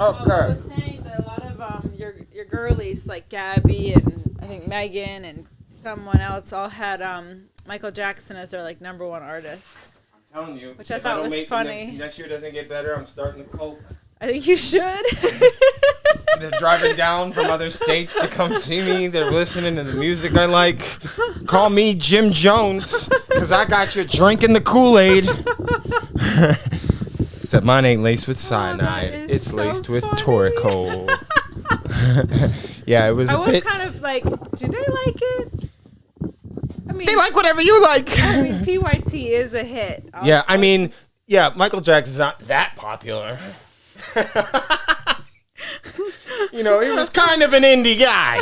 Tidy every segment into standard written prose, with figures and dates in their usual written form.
I was saying that a lot of your girlies like Gabby and I think Megan and someone else all had Michael Jackson as their like #1 artist. I'm telling you. Which I thought was funny. Next year doesn't get better. I'm starting the cult. I think you should. They're driving down from other states to come see me. They're listening to the music I like. Call me Jim Jones, because I got you drinking the Kool-Aid. Except mine ain't laced with cyanide. It's so laced with Torey Cole. Yeah, it was I was kind of like, do they like it? I mean, they like whatever you like. I mean, PYT is a hit. Michael Jackson's not that popular. You know, he was kind of an indie guy.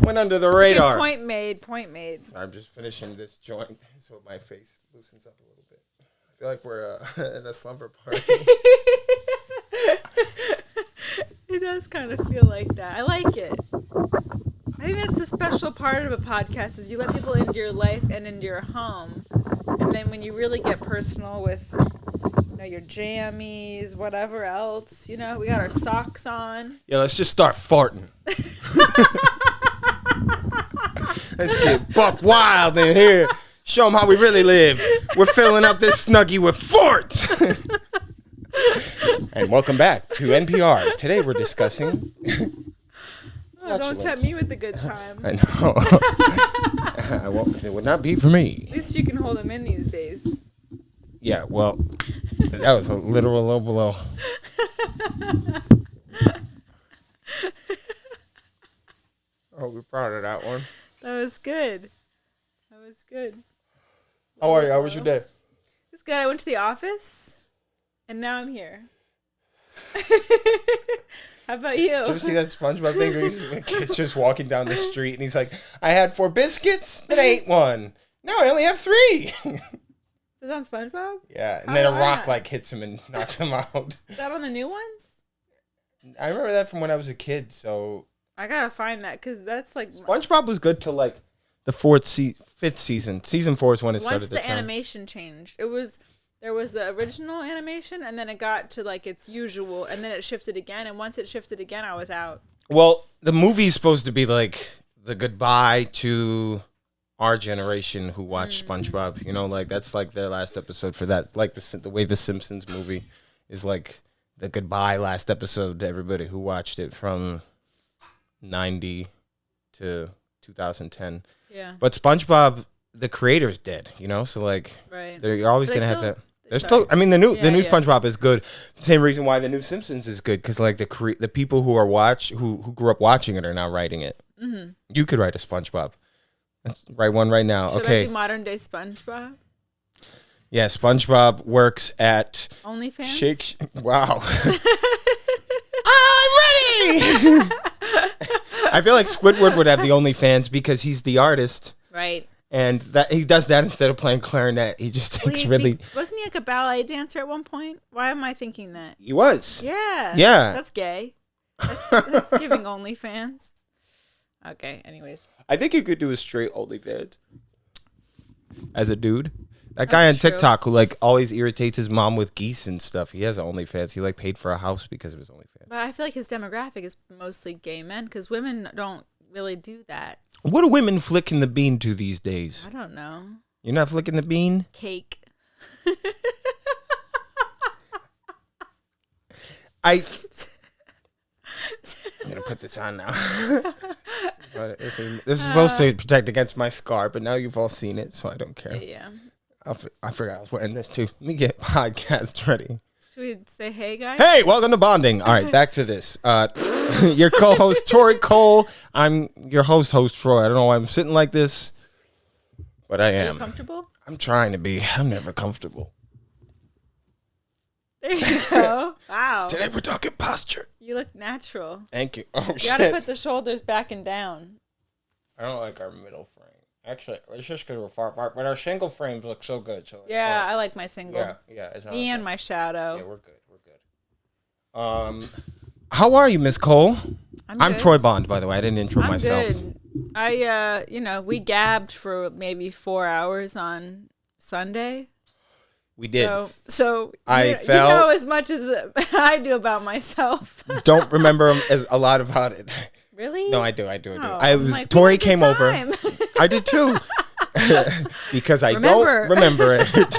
Went under the radar. Okay, point made. So I'm just finishing this joint so my face loosens up a little bit. I feel like we're in a slumber party. It does kind of feel like that. I like it. I think that's a special part of a podcast is you let people into your life and into your home. And then when you really get personal with your jammies, whatever else, we got our socks on. Yeah, let's just start farting. Let's get buck wild in here. Show them how we really live. We're filling up this snuggie with farts. And welcome back to NPR. Today we're discussing... don't tempt me with a good time. I know. I won't, because it would not be for me. At least you can hold them in these days. Yeah, well, that was a literal low blow. Oh, we're proud of that one. That was good. How are you? How was your day? It's good. I went to the office, and now I'm here. How about you? Did you ever see that SpongeBob thing where a kid's just walking down the street, and he's like, I had 4 biscuits, then I ate 1. Now I only have 3. Is that on SpongeBob? Yeah, and then a rock hits him and knocks him out. Is that on the new ones? I remember that from when I was a kid, so... I gotta find that, because that's like... SpongeBob was good till like the 5th season. Season 4 is when it started to turn. Once the animation changed. There was the original animation, and then it got to like its usual, and then it shifted again, and once it shifted again, I was out. Well, the movie's supposed to be like the goodbye to... our generation who watched SpongeBob, like that's like their last episode for that. Like the way the Simpsons movie is like the goodbye last episode to everybody who watched it from 90 to 2010. Yeah. But SpongeBob, the creator's dead, so like you're always going to have that. There's still, I mean, the new SpongeBob is good. The same reason why the new Simpsons is good, because like the people who who grew up watching it are now writing it. Mm-hmm. You could write a SpongeBob. Let's write one right now. Should I do modern day SpongeBob? Yeah, SpongeBob works at OnlyFans. Wow. I'm ready. I feel like Squidward would have the OnlyFans because he's the artist, right? And that he does that instead of playing clarinet. He just takes wasn't he like a ballet dancer at one point? Why am I thinking that? He was. Yeah. Yeah. That's gay. That's giving OnlyFans. Okay. Anyways. I think you could do a straight OnlyFans as a dude. That guy on TikTok who like always irritates his mom with geese and stuff. He has an OnlyFans. He like paid for a house because of his OnlyFans. But I feel like his demographic is mostly gay men because women don't really do that. What are women flicking the bean to these days? I don't know. You're not flicking the bean? Cake. I'm going to put this on now. This is supposed to protect against my scar, but now you've all seen it, so I don't care. Yeah. I forgot I was wearing this too. Let me get podcast ready. Should we say hey, guys? Hey, welcome to Bonding. All right, back to this. Your co-host, Torey Cole. I'm your host, Troy. I don't know why I'm sitting like this, but I am. Are you comfortable? I'm trying to be. I'm never comfortable. There you go. Wow. Today we're talking posture. You look natural. Thank you. Oh, shit. You gotta put the shoulders back and down. I don't like our middle frame. Actually, it's just because we're far apart, but our single frames look so good. So yeah, I like my single. Yeah. It's me and my shadow. Yeah, we're good. How are you, Miss Cole? I'm Troy Bond, by the way. I didn't intro myself. Good. We gabbed for maybe 4 hours on Sunday. We did. So I you fell. know as much as I do about myself. Don't remember as a lot about it. Really? No, I do. Oh, I was like, Torey we had a came good over. time. I did too. Because I Remember. don't remember it.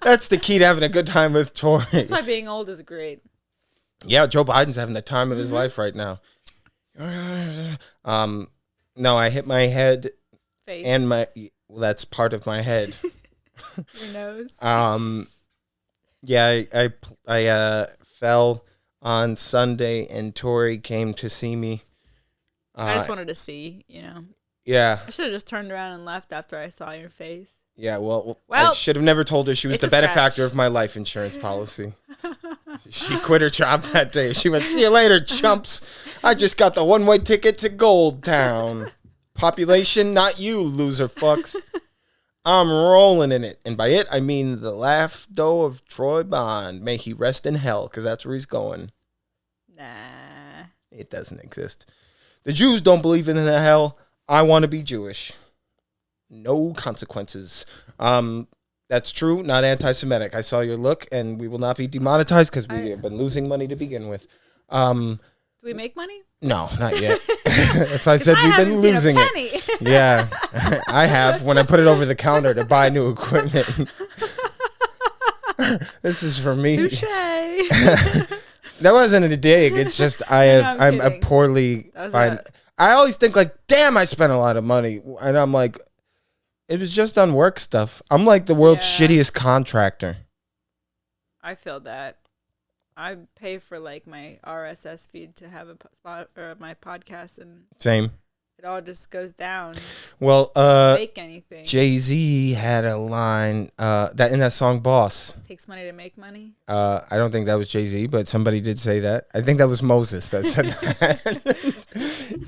That's the key to having a good time with Torey. That's why being old is great. Yeah, Joe Biden's having the time of his life right now. No, I hit my head Face. and that's part of my head. Your nose. Yeah, I fell on Sunday and Torey came to see me. I just wanted to see, Yeah. I should have just turned around and left after I saw your face. Yeah, well I should have never told her she was the benefactor of my life insurance policy. She quit her job that day. She went, "See you later, chumps. I just got the one-way ticket to Gold Town. Population, not you, loser fucks. I'm rolling in it." And by it, I mean the laughter of Troy Bond. May he rest in hell, because that's where he's going. Nah. It doesn't exist. The Jews don't believe in the hell. I want to be Jewish. No consequences. That's true, not anti-Semitic. I saw your look, and we will not be demonetized because we have been losing money to begin with. Do we make money? No, not yet. That's why I said we've been losing it. Yeah, I have when I put it over the counter to buy new equipment. This is for me. Touche. That wasn't a dig. It's just I'm a poorly fine. I always think like, damn, I spent a lot of money, and I'm like, it was just on work stuff. I'm like the world's shittiest contractor. I feel that. I pay for like my RSS feed to have a spot or my podcast, and same. It all just goes down. Well, make anything. Jay-Z had a line that in that song "Boss." Takes money to make money. I don't think that was Jay-Z, but somebody did say that. I think that was Moses that said that.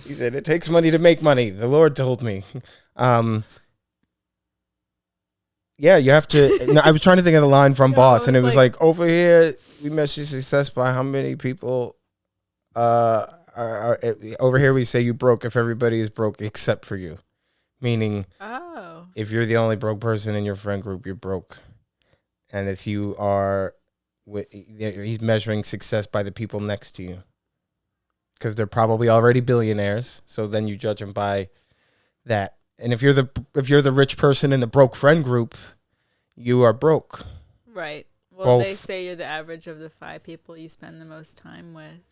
He said, "It takes money to make money." The Lord told me. Yeah, you have to. No, I was trying to think of the line from Boss, and it was like, over here, we measure success by how many people are over here we say you broke if everybody is broke except for you. Meaning, if you're the only broke person in your friend group, you're broke. And if you are, he's measuring success by the people next to you. Because they're probably already billionaires, so then you judge them by that. And if you're the rich person in the broke friend group, you are broke. Right. Well, they say you're the average of the 5 people you spend the most time with.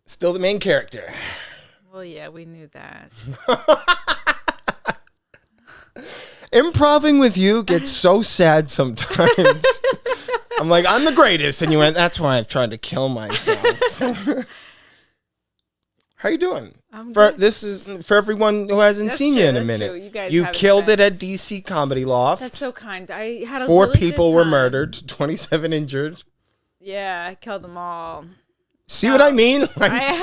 Still the main character. Well, yeah, we knew that. Improving with you gets so sad sometimes. I'm like, I'm the greatest, and you went, that's why I've tried to kill myself. How you doing? This is for everyone who hasn't seen you in a minute. True. You killed it at DC Comedy Loft. That's so kind. I had a 4 really people good were time. murdered, 27 injured. Yeah, I killed them all. See what I mean? Like,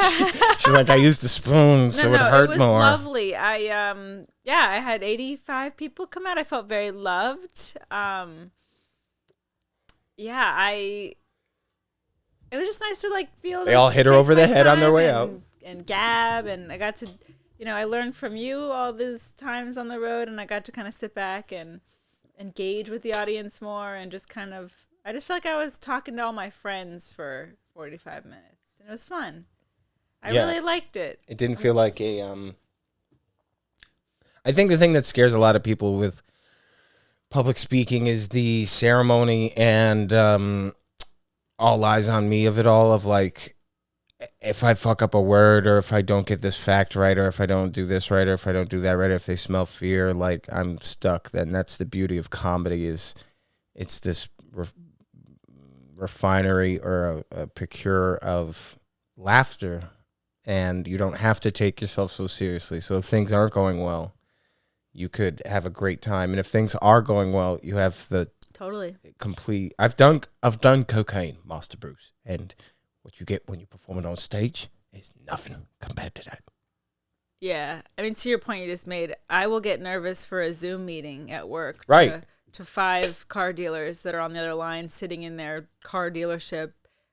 she's like, I used the spoon, so it hurt more. It was lovely. I had 85 people come out. I felt very loved. It was just nice to like be able to. They all hit her over the head on their way out. And gab, and I got to, I learned from you all these times on the road, and I got to kind of sit back and engage with the audience more, and just kind of, I just felt like I was talking to all my friends for 45 minutes, and it was fun. I really liked it. It didn't feel like a, I think the thing that scares a lot of people with public speaking is the ceremony and all eyes on me of it all, of like, if I fuck up a word, or if I don't get this fact right, or if I don't do this right, or if I don't do that right, or if they smell fear, like I'm stuck. Then that's the beauty of comedy, is it's this refinery or a procure of laughter, and you don't have to take yourself so seriously. So if things aren't going well, you could have a great time, and if things are going well, you have the complete. I've done cocaine, Master Bruce, and what you get when you perform it on stage is nothing compared to that. Yeah. I mean, to your point you just made, I will get nervous for a Zoom meeting at work. Right. To 5 car dealers that are on the other line sitting in their car dealership.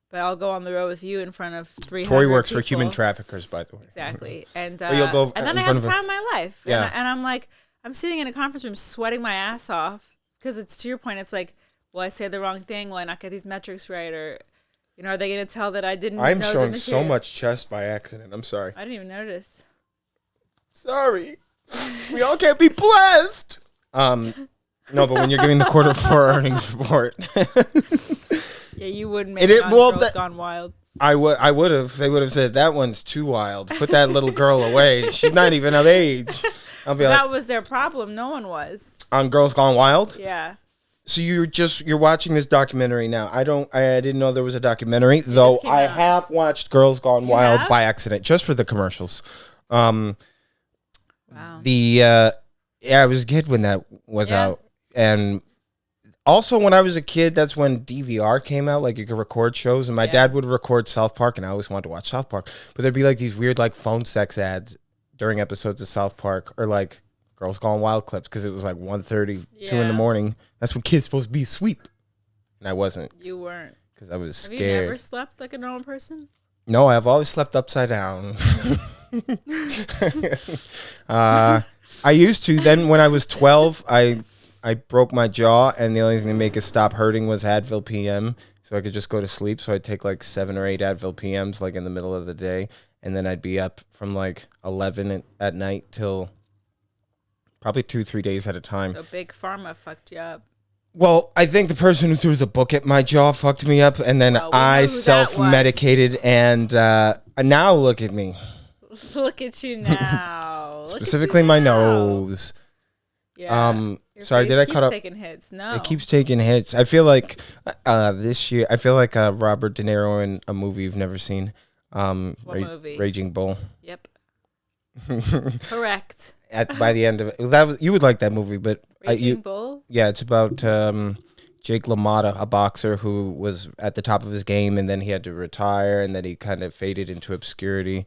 But I'll go on the road with you in front of 300 Torey works people. for human traffickers, by the way. Exactly. And you'll go and then I have the time of my life. Yeah. And I'm like, I'm sitting in a conference room sweating my ass off. Because it's, to your point, it's like, will I say the wrong thing? Will I not get these metrics right? Or, are they going to tell that I didn't I'm know the showing so material? much chest by accident. I'm sorry. I didn't even notice. Sorry. We all can't be blessed. No, but when you're giving the quarter 4 earnings report. Yeah, you wouldn't make it on Girls Gone Wild. I would have. They would have said, that one's too wild. Put that little girl away. She's not even of age. I'll be that was their problem. No one was. On Girls Gone Wild? Yeah. So you're watching this documentary now. I didn't know there was a documentary, though I have watched Girls Gone Wild by accident, just for the commercials. Wow. I was a kid when that was out. And also when I was a kid, that's when DVR came out, like you could record shows, and my dad would record South Park, and I always wanted to watch South Park. But there'd be like these weird like phone sex ads during episodes of South Park, or like Girls Gone Wild clips, because it was like 1:30, 2 in the morning. That's when kids supposed to be asleep. And I wasn't. You weren't. Because I was scared. Have you never slept like a normal person? No, I've always slept upside down. I used to. Then when I was 12, I broke my jaw, and the only thing to make it stop hurting was Advil PM, so I could just go to sleep. So I'd take like 7 or 8 Advil PMs like in the middle of the day, and then I'd be up from like 11 at night till probably 2-3 days at a time. So Big Pharma fucked you up. Well, I think the person who threw the book at my jaw fucked me up, and then I self-medicated, and now look at me. Look at you now. Specifically my nose. Yeah. Sorry, did I cut off? Taking hits. No. It keeps taking hits. I feel like this year, Robert De Niro in a movie you've never seen. What movie? Raging Bull. Yep. Correct. By the end of it, you would like that movie, but Raging Bull? Yeah, it's about Jake LaMotta, a boxer who was at the top of his game, and then he had to retire, and then he kind of faded into obscurity,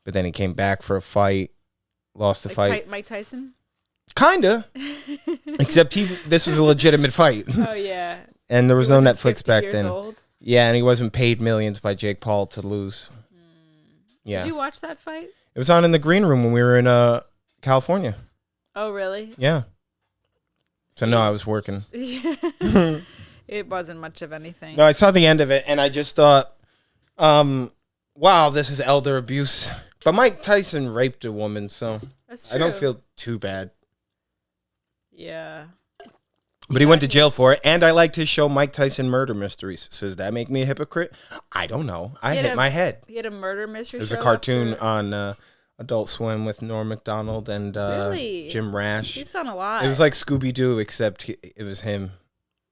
but then he came back for a fight, lost the fight. Mike Tyson? Kinda. Except this was a legitimate fight. Oh, yeah. And there was no Netflix back then. Old? Yeah, and he wasn't paid millions by Jake Paul to lose. Yeah. Did you watch that fight? It was on in the green room when we were in California. Oh, really? Yeah. So no, I was working. It wasn't much of anything. No, I saw the end of it, and I just thought, wow, this is elder abuse. But Mike Tyson raped a woman, so that's true. I don't feel too bad. Yeah. But he went to jail for it, and I liked his show, Mike Tyson Murder Mysteries. So does that make me a hypocrite? I don't know. I hit my head. He had a murder mystery show? There's a cartoon on Adult Swim with Norm Macdonald and Jim Rash. He's done a lot. It was like Scooby-Doo, except it was him.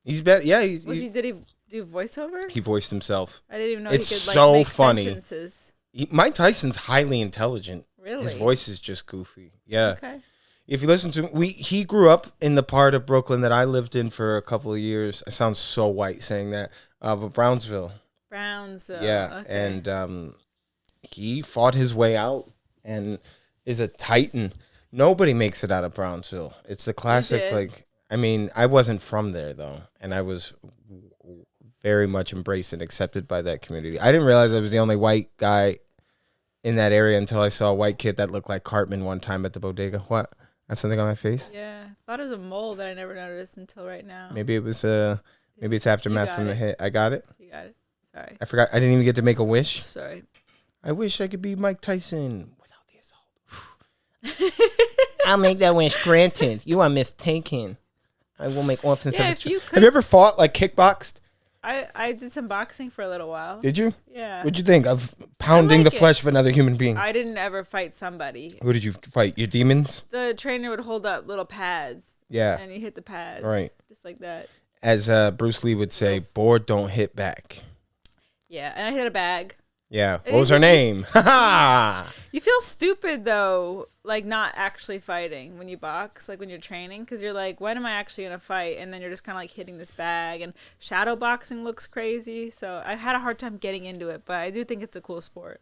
He's did he do voiceover? He voiced himself. I didn't even know it's he could so make funny. Sentences. Mike Tyson's highly intelligent. Really? His voice is just goofy. Yeah. Okay. If you listen to him, he grew up in the part of Brooklyn that I lived in for a couple of years. I sound so white saying that, but Brownsville. Okay. Yeah, and he fought his way out and is a titan. Nobody makes it out of Brownsville. It's the classic, like, I mean, I wasn't from there, though, and I was very much embraced and accepted by that community. I didn't realize I was the only white guy in that area until I saw a white kid that looked like Cartman one time at the bodega. What? I have something on my face? Yeah. I thought it was a mole that I never noticed until right now. Maybe it was maybe it's aftermath from the hit. I got it? You got it. Sorry. I forgot. I didn't even get to make a wish. Sorry. I wish I could be Mike Tyson without the assault. I'll make that wish granted. You are mistaken. I will make orphans. Yeah, Have you ever fought, like, kickboxed? I did some boxing for a little while. Did you? Yeah. What'd you think of pounding the flesh of another human being? I didn't ever fight somebody. Who did you fight? Your demons? The trainer would hold up little pads. Yeah. And you hit the pads. Right. Just like that. As Bruce Lee would say, bored don't hit back. Yeah, and I hit a bag. Yeah. What was her name? You feel stupid, though, like not actually fighting when you box, like when you're training, because you're like, when am I actually going to fight? And then you're just kind of like hitting this bag, and shadow boxing looks crazy. So I had a hard time getting into it, but I do think it's a cool sport.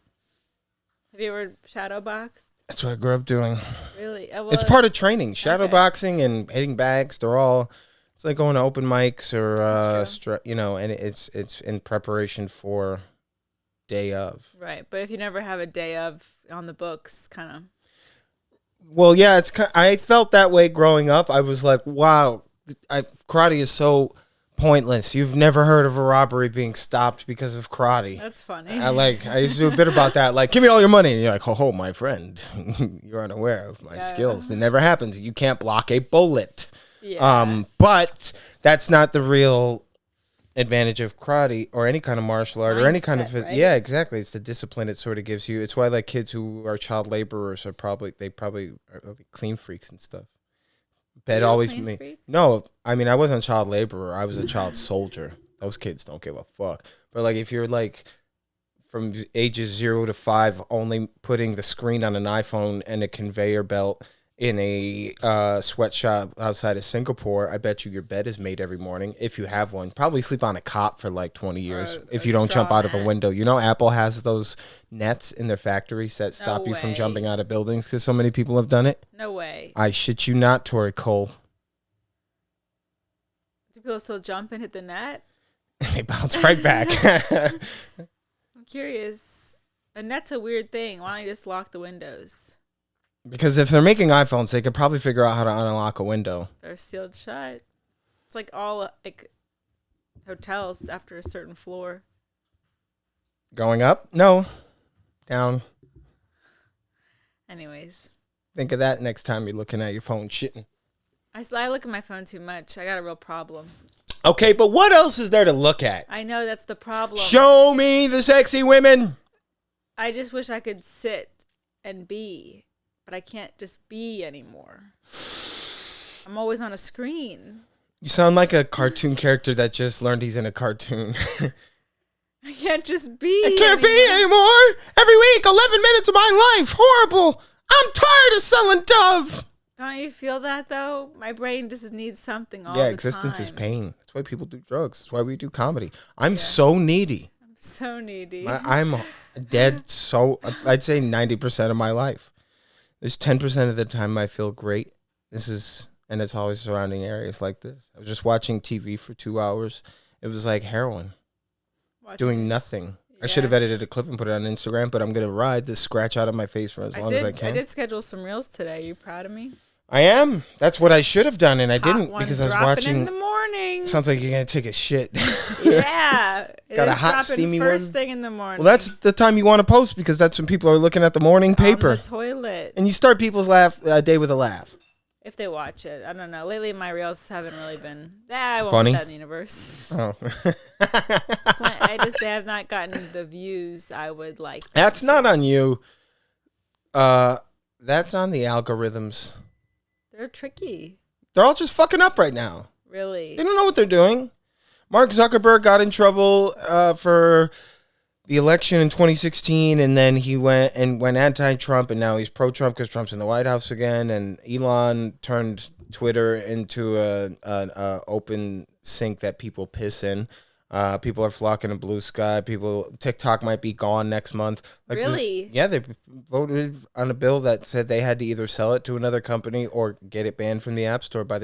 Have you ever shadow boxed? That's what I grew up doing. Really? Well, it's part of training. Shadow boxing and hitting bags, they're all, it's like going to open mics or, and it's in preparation for day of. Right, but if you never have a day of on the books, kind of. Well, yeah, I felt that way growing up. I was like, wow, karate is so pointless. You've never heard of a robbery being stopped because of karate. That's funny. I used to do a bit about that. Like, give me all your money. And you're like, oh, my friend, you're unaware of my skills. It never happens. You can't block a bullet. Yeah. But that's not the real advantage of karate or any kind of martial art or any kind of right? Yeah, exactly. It's the discipline it sort of gives you. It's why like kids who are child laborers are probably are clean freaks and stuff. Bet always me. Freak? No, I mean I wasn't a child laborer. I was a child soldier. Those kids don't give a fuck. But like if you're like from ages 0 to 5 only putting the screen on an iPhone and a conveyor belt in a sweatshop outside of Singapore, I bet you your bed is made every morning if you have one. Probably sleep on a cot for like 20 years if you don't jump out of a window. You know, Apple has those nets in their factories that stop you from jumping out of buildings because so many people have done it. No way. I shit you not, Torey Cole. Do people still jump and hit the net? They bounce right back. I'm curious. A net's a weird thing. Why don't you just lock the windows? Because if they're making iPhones, they could probably figure out how to unlock a window. They're sealed shut. It's like all like hotels after a certain floor. Going up? No. Down. Anyways. Think of that next time you're looking at your phone shitting. I look at my phone too much. I got a real problem. Okay, but what else is there to look at? I know that's the problem. Show me the sexy women. I just wish I could sit and be. But I can't just be anymore. I'm always on a screen. You sound like a cartoon character that just learned he's in a cartoon. I can't just be. I can't be anymore. Every week, 11 minutes of my life. Horrible. I'm tired of selling Dove. Don't you feel that, though? My brain just needs something all the time. Yeah, existence is pain. That's why people do drugs. That's why we do comedy. I'm so needy. I'm so needy. I'm dead I'd say 90% of my life. There's 10% of the time I feel great. And it's always surrounding areas like this. I was just watching TV for 2 hours. It was like heroin. Doing nothing. Yeah. I should have edited a clip and put it on Instagram, but I'm going to ride this scratch out of my face for as long as I can. I did schedule some reels today. Are you proud of me? I am. That's what I should have done, and I didn't because I was watching. In the morning. Sounds like you're going to take a shit. Yeah. Got a hot, steamy first thing in the morning. Well, that's the time you want to post because that's when people are looking at the morning paper. On the toilet. And you start people's day with a laugh. If they watch it. I don't know. Lately, my reels haven't really been I won't funny. Put that in the universe. Oh. They have not gotten the views I would like. That's not on you. That's on the algorithms. They're tricky. They're all just fucking up right now. Really? They don't know what they're doing. Mark Zuckerberg got in trouble for the election in 2016, and then he went anti-Trump, and now he's pro-Trump because Trump's in the White House again. And Elon turned Twitter into a open sink that people piss in. People are flocking to Blue Sky. TikTok might be gone next month. Really? Yeah, they voted on a bill that said they had to either sell it to another company or get it banned from the App Store by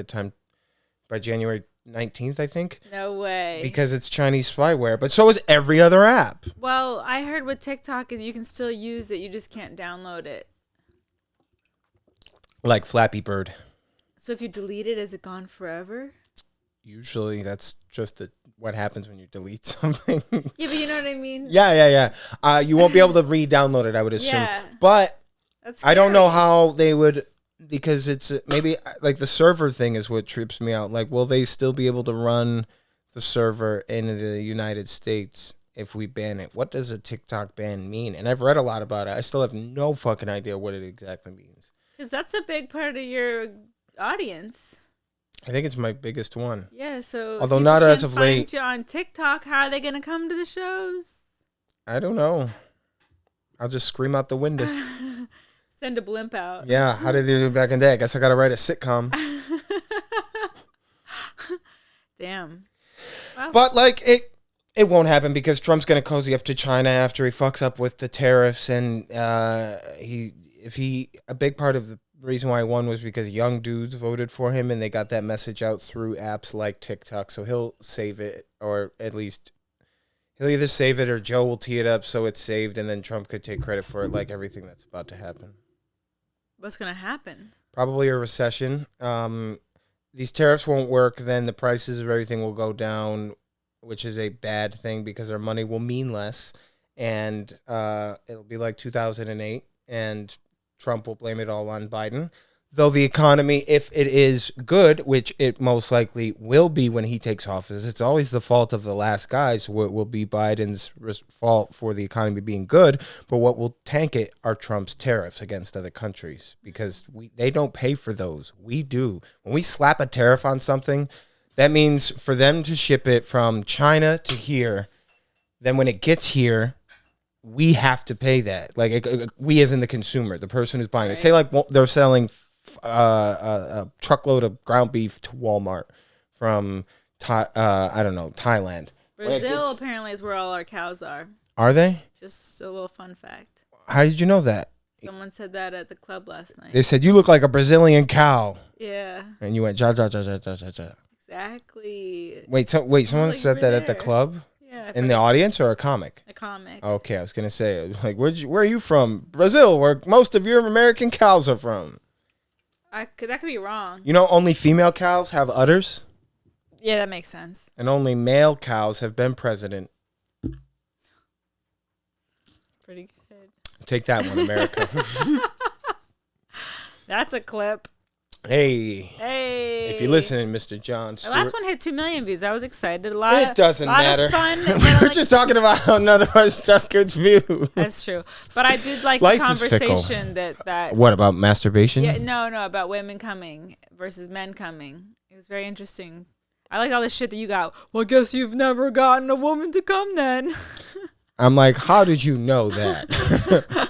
January 19th, I think. No way. Because it's Chinese spyware, but so is every other app. Well, I heard with TikTok you can still use it, you just can't download it. Like Flappy Bird. So if you delete it, is it gone forever? Usually that's just what happens when you delete something. Yeah, but you know what I mean? Yeah. You won't be able to re-download it, I would assume. Yeah. But I don't know how they would, because it's maybe like the server thing is what trips me out. Like, will they still be able to run the server in the United States if we ban it? What does a TikTok ban mean? And I've read a lot about it. I still have no fucking idea what it exactly means. Because that's a big part of your audience. I think it's my biggest one. Yeah, so although not as of late. You on TikTok, how are they going to come to the shows? I don't know. I'll just scream out the window. Send a blimp out. Yeah, how did they do back in the day? I guess I got to write a sitcom. Damn. Well. But like it won't happen because Trump's going to cozy up to China after he fucks up with the tariffs, and a big part of the reason why he won was because young dudes voted for him and they got that message out through apps like TikTok. So he'll save it, or at least he'll either save it or Joe will tee it up so it's saved, and then Trump could take credit for it, like everything that's about to happen. What's going to happen? Probably a recession. these tariffs won't work, then the prices of everything will go down, which is a bad thing because our money will mean less, and it'll be like 2008, and Trump will blame it all on Biden. Though the economy, if it is good, which it most likely will be when he takes office, it's always the fault of the last guy, so it will be Biden's fault for the economy being good. But what will tank it are Trump's tariffs against other countries, because they don't pay for those. We do. When we slap a tariff on something, that means for them to ship it from China to here, then when it gets here, we have to pay that. Like we as in the consumer, the person who's buying it. Say like they're selling a truckload of ground beef to Walmart from I don't know, Thailand. Brazil apparently is where all our cows are. Are they? Just a little fun fact. How did you know that? Someone said that at the club last night. They said you look like a Brazilian cow. Yeah. And you went ja ja ja ja ja ja ja. Exactly. Wait, someone said that at the club? Yeah. In the audience or a comic? A comic. Okay, I was gonna say like, where are you from? Brazil, where most of your American cows are from. That could be wrong. You know, only female cows have udders? Yeah, that makes sense. And only male cows have been president. Pretty good. Take that one, America. That's a clip. Hey. If you're listening, Mr. John Stewart. The last one hit 2 million views. I was excited. It doesn't matter. Of fun. We're just talking about how none of our stuff gets views. That's true. But I did like Life the conversation that What, about masturbation? Yeah, no, about women coming versus men coming. It was very interesting. I like all the shit that you got. Well, I guess you've never gotten a woman to come then. I'm like, how did you know that?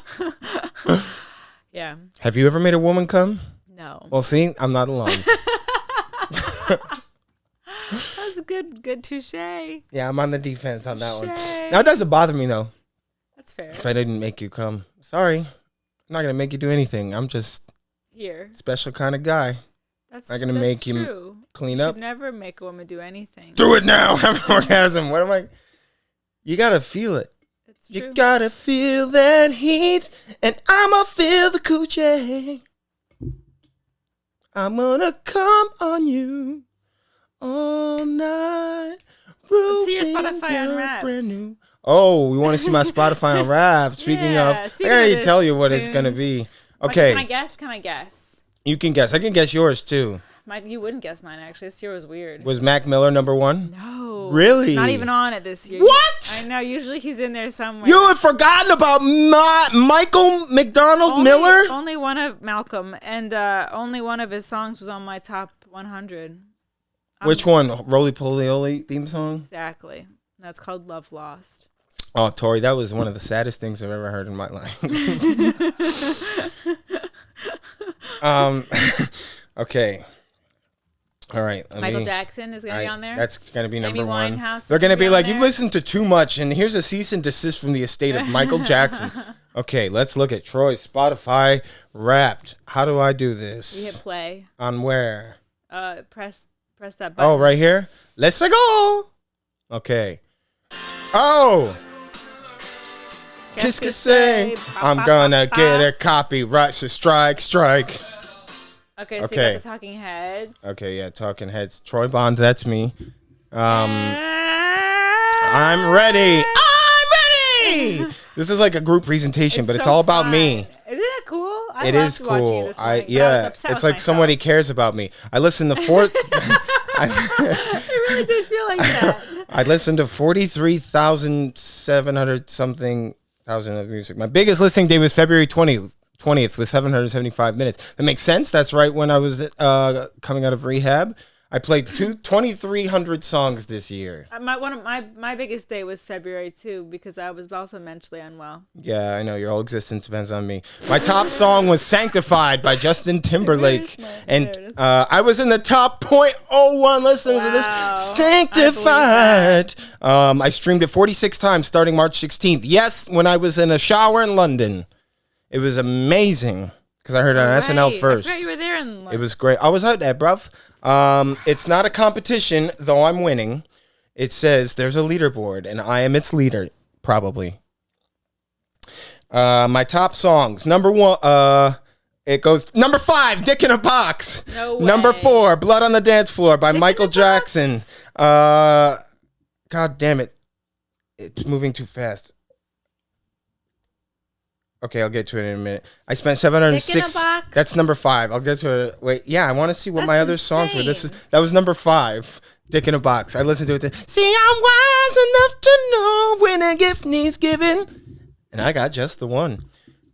Yeah. Have you ever made a woman come? No. Well, see, I'm not alone. That's a good touche. Yeah, I'm on the defense on that one. Touche. Now, it doesn't bother me, though. That's fair. If I didn't make you come. Sorry. I'm not going to make you do anything. I'm just here. Special kind of guy. That's not going to make true. you clean you up. should never make a woman do anything. Do it now. Have an orgasm. What am I? You got to feel it. That's true. You got to feel that heat, and I'm going to feel the coochie. I'm gonna come on you all night. Let's see your Spotify Unwrapped. Oh, we want to see my Spotify Unwrapped. Speaking of, I gotta tell you what it's gonna be. Okay. Can I guess? You can guess. I can guess yours too. You wouldn't guess mine, actually. This year was weird. Was Mac Miller number one? No. Really? Not even on it this year. What? I know. Usually he's in there somewhere. You had forgotten about Michael McDonald Miller? Only one of Malcolm, and only one of his songs was on my top 100. Which one? Roly Poly theme song? Exactly. That's called Love Lost. Oh, Tori, that was one of the saddest things I've ever heard in my life. Okay. All right. Michael Jackson is going to be on there. That's going to be number one. Winehouse They're going to be like, you've listened to too much, and here's a cease and desist from the estate of Michael Jackson. Okay, let's look at Troy's Spotify Wrapped. How do I do this? You hit play. On where? Press that button. Oh, right here? Let's go. Okay. Oh. Qu'est-ce que c'est? I'm gonna get a copyright, so strike. Okay, so you got the Talking Heads. Okay, yeah, Talking Heads. Troy Bond, that's me. I'm ready. This is like a group presentation, but it's all about me. Isn't it cool? It is cool. It's like somebody cares about me. I listened to It really did feel like that. I listened to 43,700 something thousand of music. My biggest listening day was February 20th with 775 minutes. That makes sense. That's right when I was coming out of rehab. I played 2,300 songs this year. My biggest day was February too, because I was also mentally unwell. Yeah, I know. Your whole existence depends on me. My top song was "Sanctified" by Justin Timberlake, and I was in the top 0.01 listeners of this. Sanctified. I streamed it 46 times starting March 16th. Yes, when I was in a shower in London, it was amazing. Because I heard it on SNL first. I forgot you were there. It was great. I was out there, bruv. It's not a competition, though I'm winning. It says there's a leaderboard, and I am its leader, probably. My top songs. Number one, It goes number 5, Dick in a Box. No way. Number 4, Blood on the Dance Floor by Dick Michael in a Jackson. Box? God damn it. It's moving too fast. Okay, I'll get to it in a minute. I spent 706. Dick in a Box? That's number 5. I'll get to it. Wait, yeah, I want to see what my That's other songs were. insane. That was number 5. Dick in a Box. I listened to it. See, I'm wise enough to know when a gift needs giving. And I got just the one.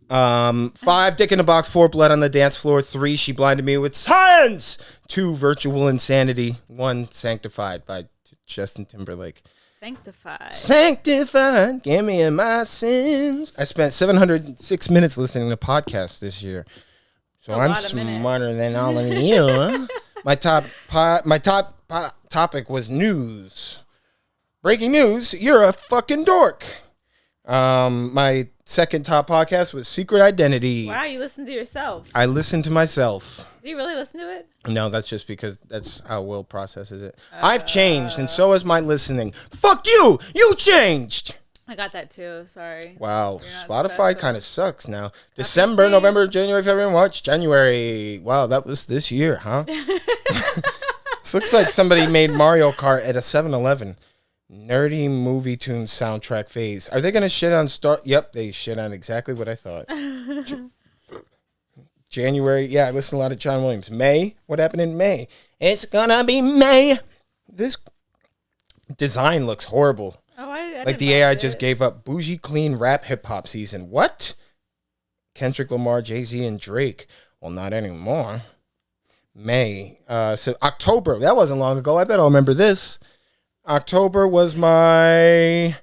5, Dick in a Box. 4, Blood on the Dance Floor. 3, She Blinded Me with Science. 2, Virtual Insanity. 1, Sanctified by Justin Timberlake. Sanctified, get me in my sins. I spent 706 minutes listening to podcasts this year. So I'm smarter than all of you. Huh? My top topic was news. Breaking news, you're a fucking dork. My second top podcast was Secret Identity. Wow, you listen to yourself. I listen to myself. Do you really listen to it? No, that's just because that's how Will processes it. I've changed, and so has my listening. Fuck you! You changed! I got that too, sorry. Wow, not Spotify kind of sucks now. December, November, January, February, March, January. Wow, that was this year, huh? This looks like somebody made Mario Kart at a 7-Eleven. Nerdy movie tune soundtrack phase. Are they going to shit on Star? Yep, they shit on exactly what I thought. January, yeah, I listened to a lot of John Williams. May, what happened in May? It's gonna be May. This design looks horrible. Oh, I like the AI just gave up. Bougie clean rap hip hop season. What? Kendrick Lamar, Jay-Z, and Drake. Well, not anymore. May. So October. That wasn't long ago. I bet I'll remember this. October was my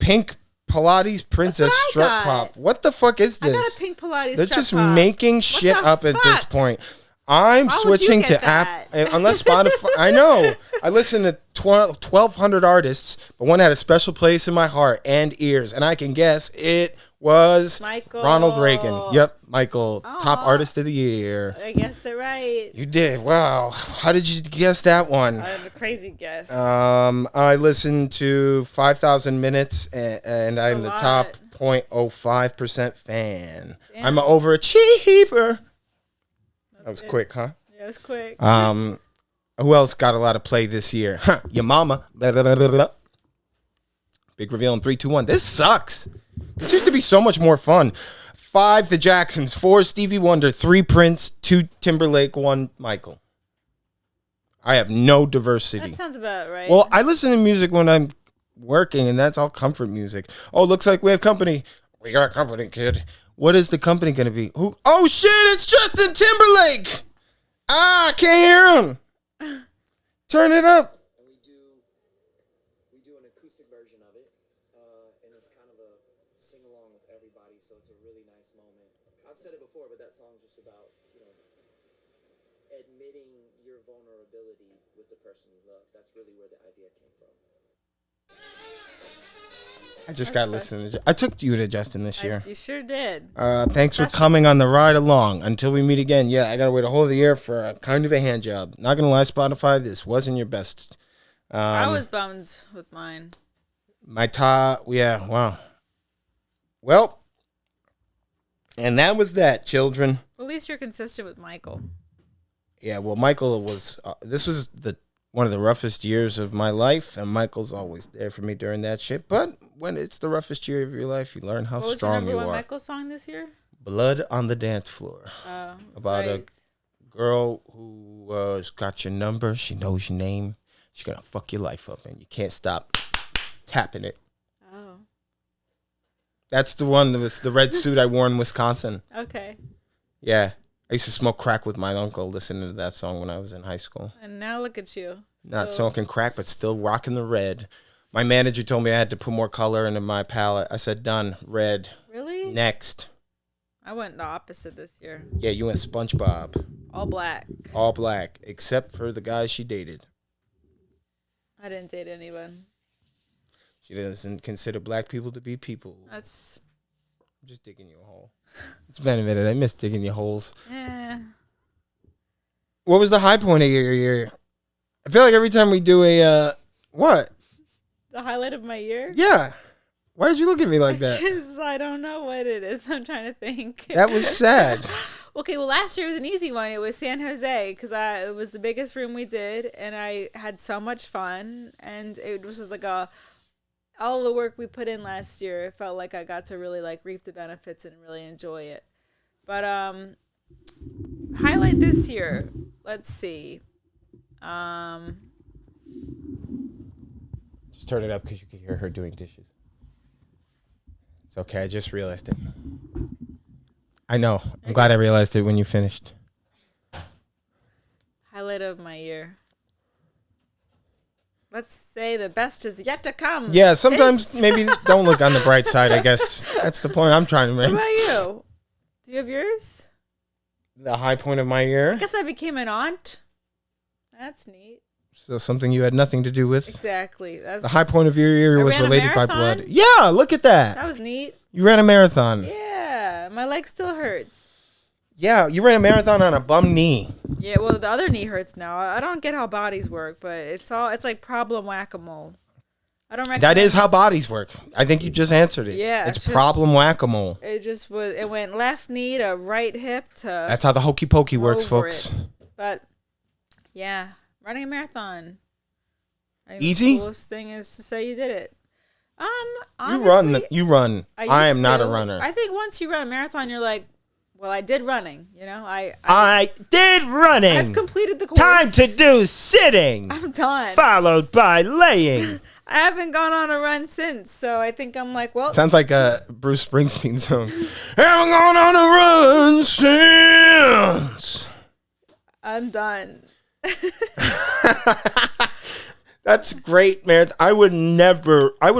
pink Pilates Princess strut pop. What the fuck is this? I got a pink Pilates They're strut just pop. making shit up at this point. I'm switching to app unless Spotify. I know. I listen to 1,200 artists, but one had a special place in my heart and ears, and I can guess it was Michael. Ronald Reagan. Yep, Michael, top artist of the year. I guessed it right. You did. Wow. How did you guess that one? I have a crazy guess. I listened to 5,000 minutes, and I'm the top 0.05% fan. Damn. I'm an overachiever. That was quick, huh? Yeah, it was quick. Who else got a lot of play this year? Huh, your mama. Blah, blah, blah, blah, blah. Big reveal in 3, 2, 1. This sucks. This used to be so much more fun. 5, The Jacksons. 4, Stevie Wonder. 3, Prince. 2, Timberlake. 1, Michael. I have no diversity. That sounds about right. Well, I listen to music when I'm working, and that's all comfort music. Oh, looks like we have company. We got company, kid. What is the company going to be? Who? Oh, shit, it's Justin Timberlake. I can't hear him. Turn it up. And we do an acoustic version of it, and it's kind of a sing-along with everybody, so it's a really nice moment. I've said it before, but that song's just about, admitting your vulnerability with the person you love. That's really where the idea came from. I just got listening to. I took you to Justin this year. You sure did. Thanks for coming on the ride along. Until we meet again. Yeah, I gotta wait a whole year for a kind of a hand job. Not gonna lie, Spotify, this wasn't your best. I was bummed with mine. My top, yeah, wow. Well, and that was that, children. Well, at least you're consistent with Michael. Yeah, well, Michael was. This was one of the roughest years of my life, and Michael's always there for me during that shit. But when it's the roughest year of your life, you learn how strong you are. What was your number one Michael song this year? Blood on the Dance Floor. About a girl who's got your number. She knows your name. She's gonna fuck your life up, and you can't stop tapping it. Oh. That's the one that was the red suit I wore in Wisconsin. Okay. Yeah. I used to smoke crack with my uncle listening to that song when I was in high school. And now look at you. Not smoking crack, but still rocking the red. My manager told me I had to put more color into my palette. I said, done, red. Really? Next. I went the opposite this year. Yeah, you went SpongeBob. All black. All black, except for the guys she dated. I didn't date anyone. She doesn't consider black people to be people. That's... I'm just digging you a hole. It's been a minute. I miss digging you holes. Yeah. What was the high point of your year? I feel like every time we do a, what? The highlight of my year? Yeah. Why did you look at me like that? Because I don't know what it is. I'm trying to think. That was sad. Okay, well, last year was an easy one. It was San Jose because it was the biggest room we did, and I had so much fun. And it was just like all the work we put in last year. It felt like I got to really like reap the benefits and really enjoy it. But highlight this year. Let's see. Just turn it up because you can hear her doing dishes. It's okay. I just realized it. I know. I'm glad I realized it when you finished. Highlight of my year. Let's say the best is yet to come. Yeah, sometimes maybe don't look on the bright side, I guess. That's the point I'm trying to make. What about you? Do you have yours? The high point of my year? I guess I became an aunt. That's neat. So something you had nothing to do with? Exactly. That's The high point of your year was ran a related by marathon? blood. Yeah, look at that. That was neat. You ran a marathon. Yeah, my leg still hurts. Yeah, you ran a marathon on a bum knee. Yeah, well, the other knee hurts now. I don't get how bodies work, but it's like problem whack-a-mole. I don't recommend. That is how bodies work. I think you just answered it. Yeah, It's it's just- problem whack-a-mole. It just was. It went left knee to right hip to. That's how the hokey pokey works, over folks. it. But yeah, running a marathon. I think Easy? The coolest thing is to say you did it. You Honestly, run. I am used not a to. runner. I think once you run a marathon, you're like, well, I did running. You know, I did running. I've completed the course. Time to do sitting, I'm done. followed by laying. I haven't gone on a run since, so I think I'm like, well, Sounds like a Bruce Springsteen song. Haven't gone on a run since. I'm done. That's great, man. I would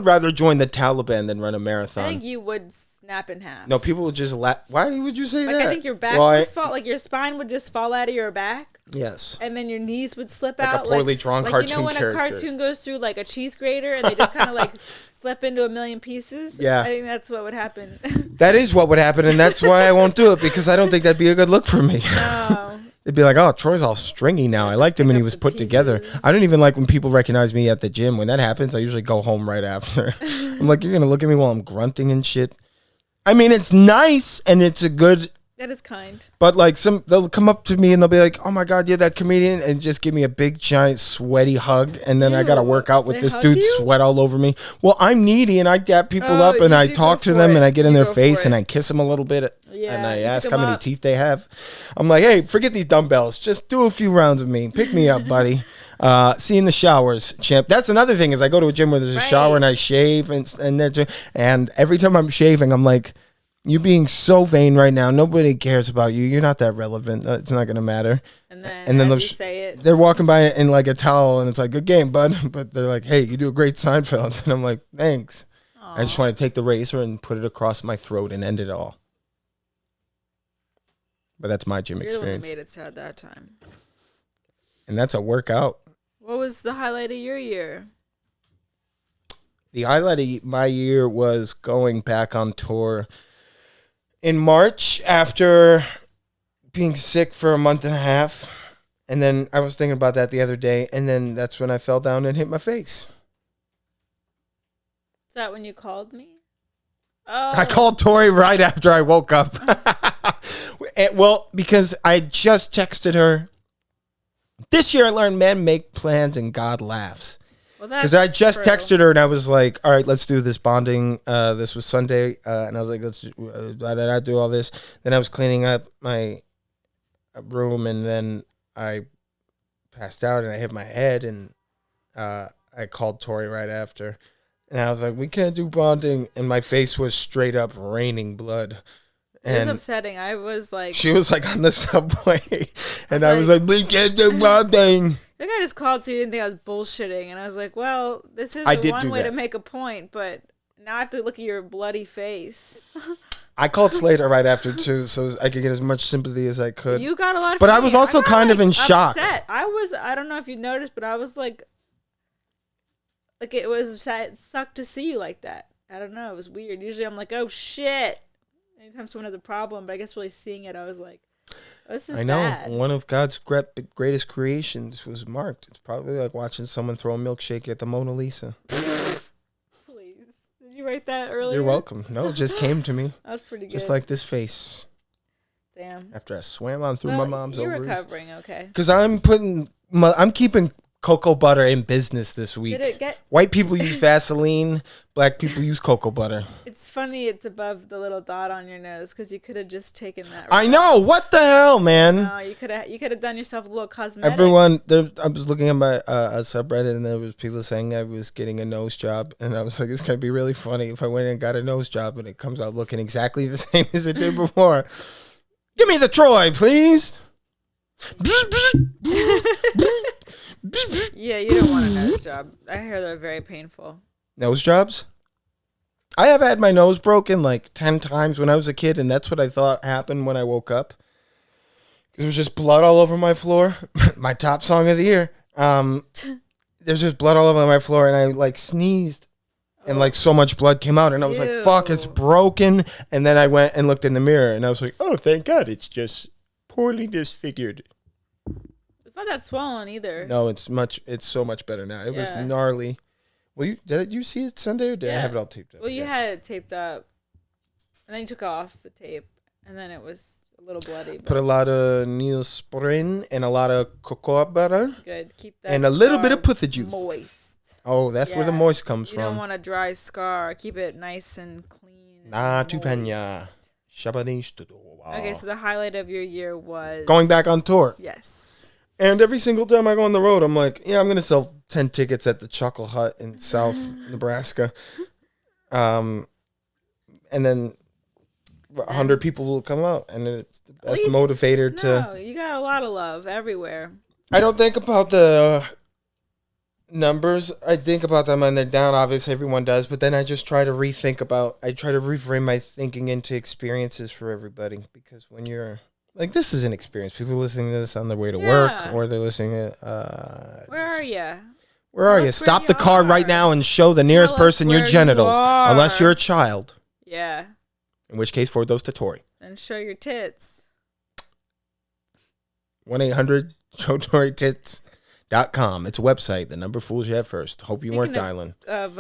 rather join the Taliban than run a marathon. I think you would snap in half. No, people would just laugh. Why would you say Like that? I think your back Well, would fall, like your spine would just fall out of your back, yes. and then your knees would slip Like a out. poorly drawn like cartoon you know when character. a cartoon goes through like a cheese grater and they just kind of like slip into a million pieces. Yeah. I think that's what would happen. That is what would happen, and that's why I won't do it, because I don't think that'd be a good look for me. No. They'd be like, oh, Troy's all stringy now. I liked him when he up was the put together. pieces. I don't even like when people recognize me at the gym. When that happens, I usually go home right after. I'm like, you're going to look at me while I'm grunting and shit. I mean, it's nice and it's a good, That is kind. but like they'll come up to me and they'll be like, oh my God, you're that comedian, and just give me a big, giant, sweaty hug. And then I got to Ew. work out with They this hug dude's you? sweat all over me. Well, I'm needy and I dap people Oh, up and you I do talk go to for them it. and I get in You their go face for and it. I kiss them a little bit. Yeah, And I you ask pick how 'em many up. teeth they have. I'm like, hey, forget these dumbbells. Just do a few rounds with me. Pick me up, buddy. See you in the showers, champ. That's another thing is I go to a gym where there's a shower Right. and I shave and every time I'm shaving, I'm like, you're being so vain right now. Nobody cares about you. You're not that relevant. It's not gonna matter. And then, And then as they'll you say it, They're walking by in like a towel and it's like, good game, bud. But they're like, hey, you do a great Seinfeld. And I'm like, thanks. I just want to take the razor and put it across my throat and end it all. But that's my gym you're the one who experience. made it sad that time. And that's a workout. What was the highlight of your year? The highlight of my year was going back on tour in March after being sick for a month and a half. And then I was thinking about that the other day. And then that's when I fell down and hit my face. Is that when you called me? Oh, I called Tori right after I woke up. Well, because I just texted her. This year I learned men make plans and God laughs. Well, Because I that's just true. texted her and I was like, all right, let's do this bonding. This was Sunday. And I was like, let's I do all this. Then I was cleaning up my room and then I passed out and I hit my head and I called Tori right after. And I was like, we can't do bonding. And my face was straight up raining blood. It was And upsetting. I was like, she was like on the subway. And I was like- like, we can't do bonding. I think I just called so you didn't think I was bullshitting. And I was like, well, this is I the did one do way that. to make a point, but now I have to look at your bloody face. I called Slater right after too, so I could get as much sympathy as I could. You got a lot of But I from was me. also got, kind of in shock. upset. I don't know if you noticed, but I was like it was sad. It sucked to see you like that. I don't know. It was weird. Usually I'm like, oh shit. Anytime someone has a problem, but I guess really seeing it, I was like, oh, this is I know bad. one of God's greatest creations was marked. It's probably like watching someone throw a milkshake at the Mona Lisa. Please. Did you write that earlier? You're welcome. No, it just came to me. That was pretty good. Just like this face. Damn. After I swam on through my mom's you're ovaries. recovering, okay. Because I'm keeping cocoa butter in business this week. Did it get... White people use Vaseline. Black people use cocoa butter. It's funny it's above the little dot on your nose because you could have just taken that. I know. What the hell, man? No, you could have done yourself a little cosmetic. I was looking at my a subreddit and there was people saying I was getting a nose job. And I was like, it's going to be really funny if I went and got a nose job and it comes out looking exactly the same as it did before. Give me the Troy, please. Yeah, you don't want a nose job. I hear they're very painful. Nose jobs? I have had my nose broken like 10 times when I was a kid, and that's what I thought happened when I woke up. There was just blood all over my floor. My top song of the year. There's just blood all over my floor, and I like sneezed, and like so much blood came out, and I was like, fuck, it's broken. And then I went and looked in the mirror, and I was like, oh, thank God, it's just poorly disfigured. It's not that swollen either. No, it's so much better now. It was gnarly. Well, did you see it Sunday or did I have it all taped up? Well, you had it taped up, and then you took off the tape, and then it was a little bloody. Put a lot of Neosporin and a lot of cocoa butter. Good. Keep that. And a little bit of putha juice. Moist. Oh, that's where the moist comes You from. don't want a dry scar. Keep it nice and clean. Nah, and tu moist. penya. Okay, so the highlight of your year was going back on tour. Yes. And every single time I go on the road, I'm like, yeah, I'm going to sell 10 tickets at the Chuckle Hut in South Nebraska. And then 100 people will come out. And it's the best motivator to... No, you got a lot of love everywhere. I don't think about the numbers. I think about them when they're down. Obviously, everyone does. But then I just try to reframe my thinking into experiences for everybody. Because when you're... Like, this is an experience. People are listening to this on their way to work, or they're listening to... Where are you? Where are you? Stop the car right now and show the nearest person your genitals. Unless you're a child. Yeah. In which case, forward those to Torey. And show your tits. 1-800-SHOW-TOREY-TITS.com. It's a website. The number fools you at first. Hope you weren't dialing. Of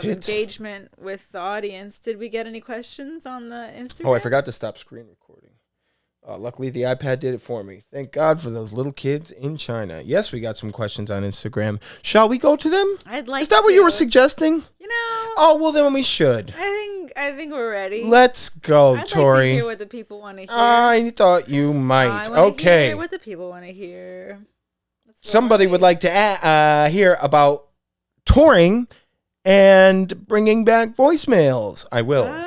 engagement with the audience, did we get any questions on the Instagram? Oh, I forgot to stop screen recording. Luckily, the iPad did it for me. Thank God for those little kids in China. Yes, we got some questions on Instagram. Shall we go to them? I'd like to. Is that what you were suggesting? You know. Oh, well, then we should. I think we're ready. Let's go, I'd Torey. like to hear what the people want to hear. I thought you might. Okay. Hear what the people want to hear. Somebody would like to hear about touring and bringing back voicemails. I will.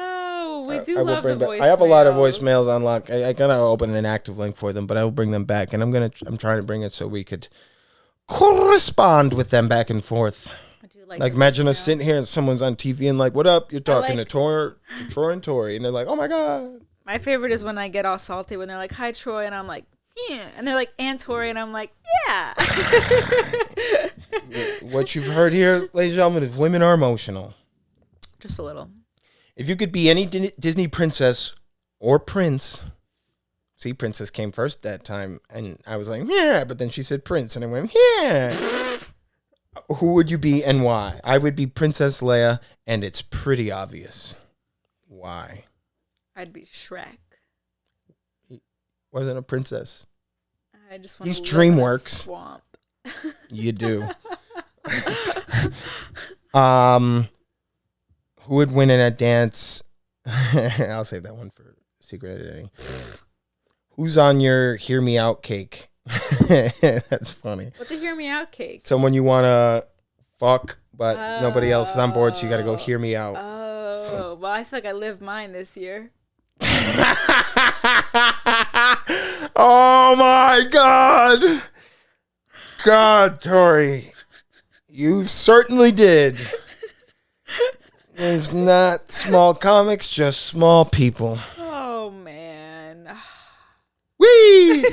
We do love the voicemails. I have a lot of voicemails on lock. I gotta open an active link for them, but I will bring them back, and I'm trying to bring it so we could correspond with them back and forth. I do like imagine us sitting here and someone's on TV and like, "What up? You're talking to Troy and Torey," and they're like, "Oh my God." My favorite is when I get all salty when they're like, "Hi, Troy," and I'm like, "Yeah," and they're like, "And Torey," and I'm like, "Yeah." What you've heard here, ladies and gentlemen, is women are emotional. Just a little. If you could be any Disney princess or prince, see, princess came first that time, and I was like, yeah, but then she said prince, and I went, yeah. Who would you be and why? I would be Princess Leia, and it's pretty obvious. Why? I'd be Shrek. He wasn't a princess. I just want He's to live in a DreamWorks. swamp. You do. Who would win in a dance? I'll save that one for secret identity. Who's on your hear me out cake? That's funny. What's a hear me out cake? Someone you want to fuck, but nobody else is on board, so you got to go hear me out. Oh, well, I feel like I lived mine this year. Oh my God. God, Torey. You certainly did. There's not small comics, just small people. Oh, man. Whee!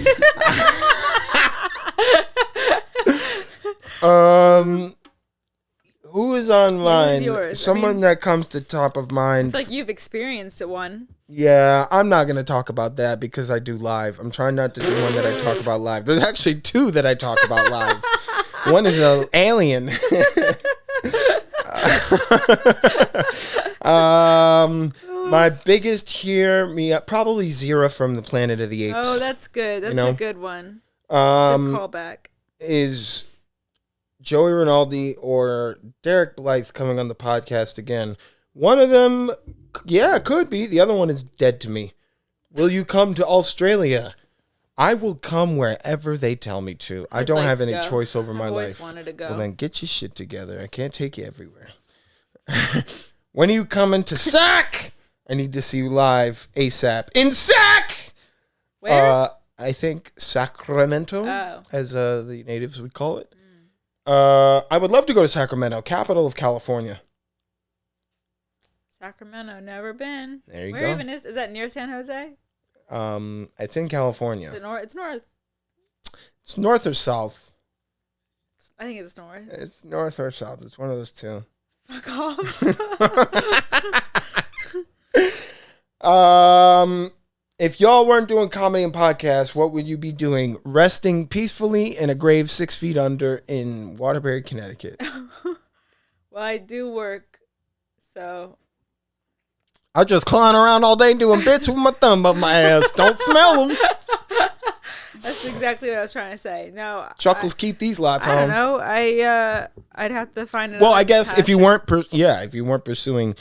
Who is online? Who's yours? Someone that comes to top of mind. I feel like you've experienced it one. Yeah, I'm not going to talk about that because I do live. I'm trying not to do one that I talk about live. There's actually two that I talk about live. One is an alien. My biggest here, probably Zira from the Planet of the Apes. Oh, that's good. That's a good one. Good callback. Is Joey Rinaldi or Derek Blythe coming on the podcast again? One of them, yeah, could be. The other one is dead to me. Will you come to Australia? I will come wherever they tell me to. I don't have any choice over my life. I've always wanted to go. Well, then get your shit together. I can't take you everywhere. When are you coming to SAC? I need to see you live ASAP. In SAC! Where? I think Sacramento, as the natives would call it. I would love to go to Sacramento, capital of California. Sacramento, never been. There you go. Where even is that near San Jose? It's in California. Is it north? It's north. It's north or south? I think it's north. It's north or south. It's one of those two. Fuck off. If y'all weren't doing comedy and podcasts, what would you be doing? Resting peacefully in a grave 6 feet under in Waterbury, Connecticut. Well, I do work, so I just clown around all day doing bits with my thumb up my ass. Don't smell them. That's exactly what I was trying to say. No, Chuckles keep these lots I on. don't know. I'd have to find another Well, I guess passion. if you weren't pursuing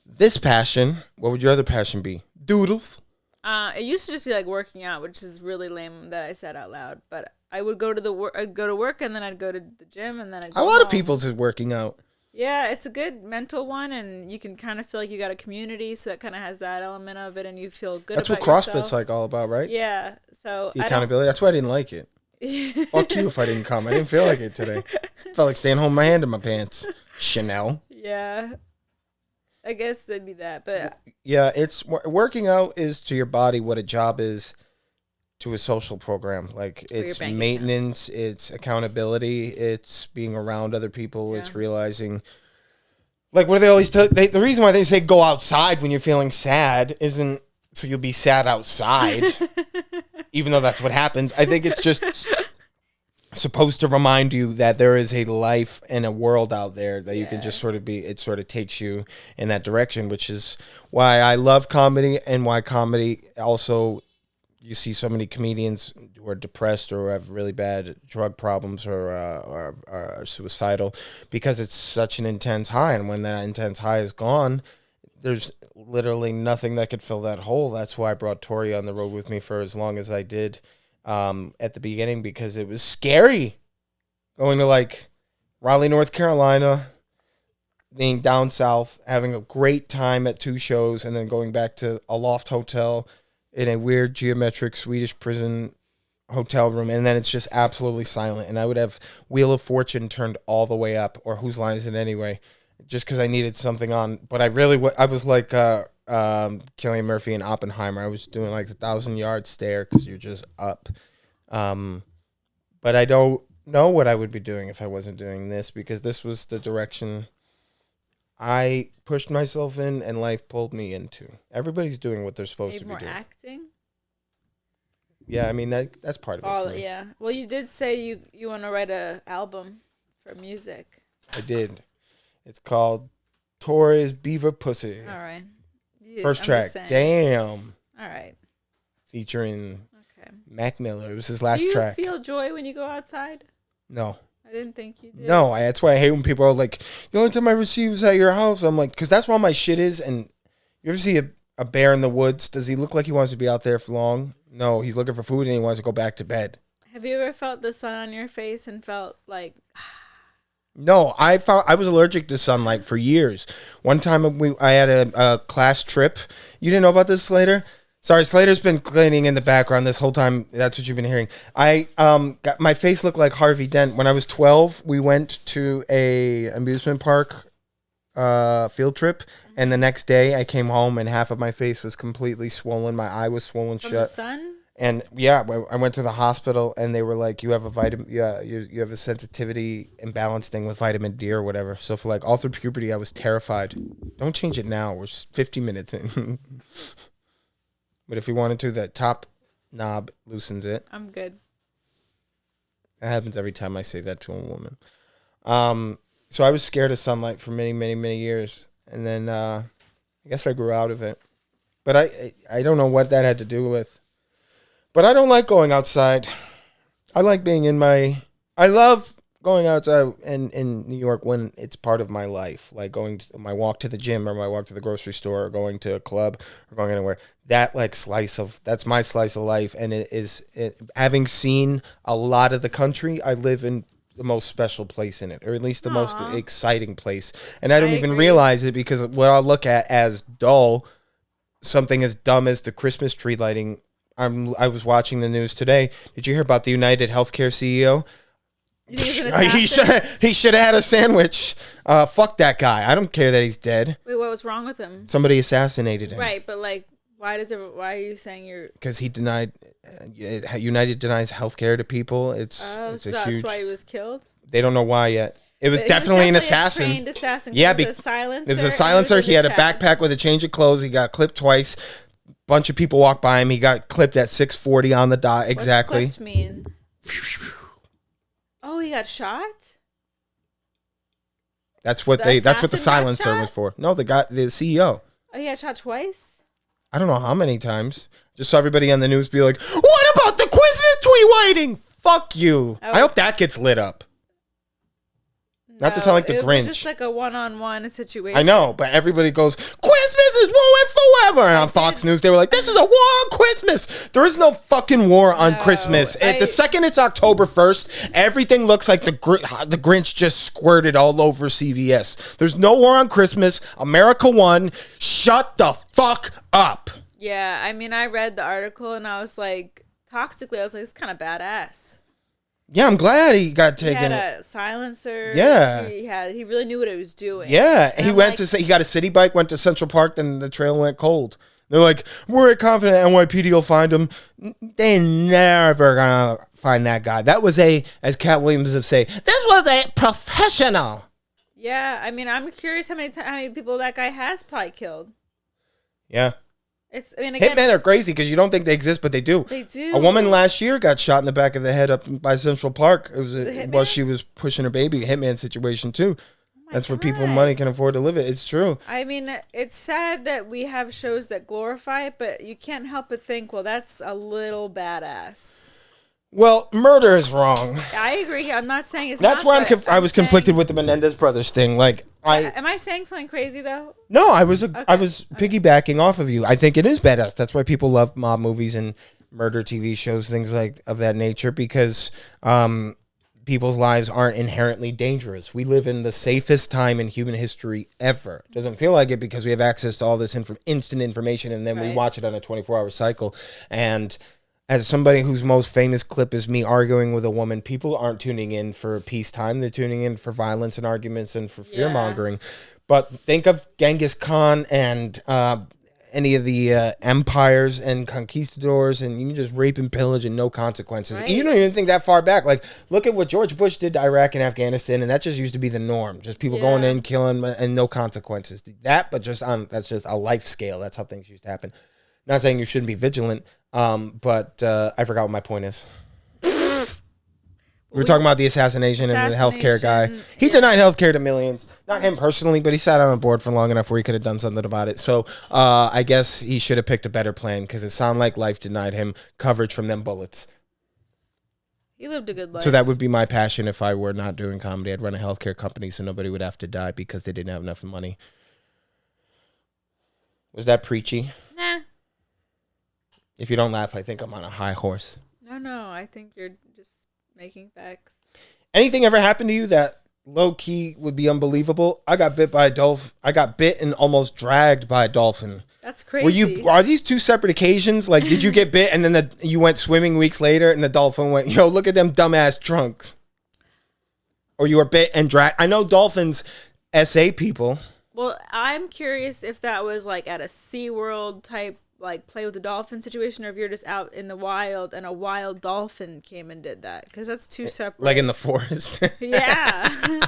this passion, what would your other passion be? Doodles. It used to just be like working out, which is really lame that I said out loud. But I would go to I'd go to work, and then I'd go to the gym, and then I'd go A lot home. of people's is working out. Yeah, it's a good mental one, and you can kind of feel like you got a community, so it kind of has that element of it, and you feel good That's about what CrossFit's yourself. like all about, right? Yeah, so It's the accountability. That's why I didn't like it. Fuck you if I didn't come. I didn't feel like it today. Felt like staying home with my hand in my pants. Chanel. Yeah, I guess that'd be that, but Yeah, it's working out is to your body what a job is to a social program. Like it's bank maintenance, it's accountability, it's being around other people, Yeah. it's realizing. Like what do they always tell? The reason why they say go outside when you're feeling sad isn't so you'll be sad outside, even though that's what happens. I think it's just supposed to remind you that there is a life and a world out there that you can just sort of be. It sort of takes you in that direction, which is why I love comedy and why comedy also. You see so many comedians who are depressed or have really bad drug problems or are suicidal because it's such an intense high. And when that intense high is gone, there's literally nothing that could fill that hole. That's why I brought Torey on the road with me for as long as I did at the beginning, because it was scary going to like Raleigh, North Carolina, being down south, having a great time at 2 shows, and then going back to a loft hotel in a weird geometric Swedish prison hotel room, and then it's just absolutely silent. And I would have Wheel of Fortune turned all the way up, or Whose Line Is It Anyway, just because I needed something on. But I was like Cillian Murphy and Oppenheimer. I was doing like the 1,000-yard stare because you're just up. But I don't know what I would be doing if I wasn't doing this, because this was the direction I pushed myself in and life pulled me into. Everybody's doing what they're supposed to be more doing. acting. Yeah, I mean that's part of it. For me. Yeah. Well, you did say you want to write a album for music. I did. It's called Torey's Beaver Pussy. All right. First I'm track. just saying. Damn. All right. Featuring Okay. Mac Miller. It was his last Do you track. feel joy when you go outside? No. I didn't think you did. No, that's why I hate when people are like, the only time I receive is at your house. I'm like, because that's where all my shit is. And you ever see a bear in the woods? Does he look like he wants to be out there for long? No, he's looking for food and he wants to go back to bed. Have you ever felt the sun on your face and felt like... No, I was allergic to sunlight for years. One time I had a class trip. You didn't know about this, Slater? Sorry, Slater's been cleaning in the background this whole time. That's what you've been hearing. I got my face looked like Harvey Dent. When I was 12, we went to a amusement park field trip, and the next day I came home and half of my face was completely swollen. My eye was swollen from shut. the sun? And yeah, I went to the hospital and they were like, you have a vitamin, you have a sensitivity imbalance thing with vitamin D or whatever. So for like all through puberty, I was terrified. Don't change it now. We're 50 minutes in. But if you wanted to, that top knob loosens it. I'm good. That happens every time I say that to a woman. So I was scared of sunlight for many, many, many years. And then I guess I grew out of it. But I don't know what that had to do with. But I don't like going outside. I like being in my... I love going outside in New York when it's part of my life. Like going to my walk to the gym or my walk to the grocery store or going to a club or going anywhere. That's my slice of life. And having seen a lot of the country, I live in the most special place in it, or at least the most exciting place. And I don't even realize it because what I'll look at as dull, something as dumb as the Christmas tree lighting. I was watching the news today. Did you hear about the United Healthcare CEO? He should have had a sandwich. Fuck that guy. I don't care that he's dead. Wait, what was wrong with him? Somebody assassinated him. Right, but like, why are you saying you're... Because he denied... United denies healthcare to people. So that's why he was killed? They don't know why yet. It was definitely an assassin. A trained assassin. Yeah, it was a silencer. It was a silencer. He had a backpack with a change of clothes. He got clipped twice. Bunch of people walked by him. He got clipped at 6:40 on the dot. Exactly. What's clipped mean? Oh, he got shot? That's what the silencer was for. No, the CEO. Oh, he got shot twice? I don't know how many times. Just saw everybody on the news be like, "What about the Christmas tree lighting?" Fuck you. I hope that gets lit up. Not to sound like the Grinch. It was just like a one-on-one situation. I know, but everybody goes, "Christmas is ruined forever." And on Fox News, they were like, "This is a war on Christmas." There is no fucking war on Christmas. The second it's October 1st, everything looks like the Grinch just squirted all over CVS. There's no war on Christmas. America won. Shut the fuck up. Yeah, I mean, I read the article and I was like, toxically, I was like, it's kind of badass. Yeah, I'm glad he got taken. He had a silencer. Yeah. He really knew what he was doing. Yeah. And he got a city bike, went to Central Park, then the trail went cold. They're like, "We're confident NYPD will find him." They're never gonna find that guy. That was as Cat Williams would say, this was a professional. Yeah, I mean, I'm curious how many people that guy has probably killed. Yeah. Again, hitmen are crazy because you don't think they exist, but they do. They do. A woman last year got shot in the back of the head up by Central Park. It was while she was pushing her baby. A hitman situation too. That's what people with money can afford to live it. It's true. I mean, it's sad that we have shows that glorify it, but you can't help but think, well, that's a little badass. Well, murder is wrong. I agree. I'm not saying it's That's not. That's why I was conflicted with the Menendez brothers thing. Like, am I saying something crazy though? No, I was piggybacking off of you. I think it is badass. That's why people love mob movies and murder TV shows, things like of that nature, because people's lives aren't inherently dangerous. We live in the safest time in human history ever. Doesn't feel like it because we have access to all this instant information, and then we watch it on a 24-hour cycle. And as somebody whose most famous clip is me arguing with a woman, people aren't tuning in for peacetime. They're tuning in for violence and arguments and for fear-mongering. But think of Genghis Khan and any of the empires and conquistadors, and you can just rape and pillage and no consequences. Right. You don't even think that far back. Like, look at what George Bush did to Iraq and Afghanistan, and that just used to be the norm. Just people going in, killing, and no consequences. That's just a life scale. That's how things used to happen. Not saying you shouldn't be vigilant, but I forgot what my point is. We were talking about the assassination and the healthcare guy. He denied healthcare to millions. Not him personally, but he sat on a board for long enough where he could have done something about it. So I guess he should have picked a better plan because it sounded like life denied him coverage from them bullets. He lived a good life. So that would be my passion if I were not doing comedy. I'd run a healthcare company so nobody would have to die because they didn't have enough money. Was that preachy? Nah. If you don't laugh, I think I'm on a high horse. No, I think you're just making facts. Anything ever happened to you that low key would be unbelievable? I got bit by a dolphin. I got bit and almost dragged by a dolphin. That's crazy. Are these two separate occasions? Like, did you get bit and then you went swimming weeks later and the dolphin went, "Yo, look at them dumbass trunks"? Or you were bit and dragged? I know dolphins SA people. Well, I'm curious if that was like at a SeaWorld type, like play with the dolphin situation, or if you're just out in the wild and a wild dolphin came and did that, because that's two separate. Like in the forest. Yeah.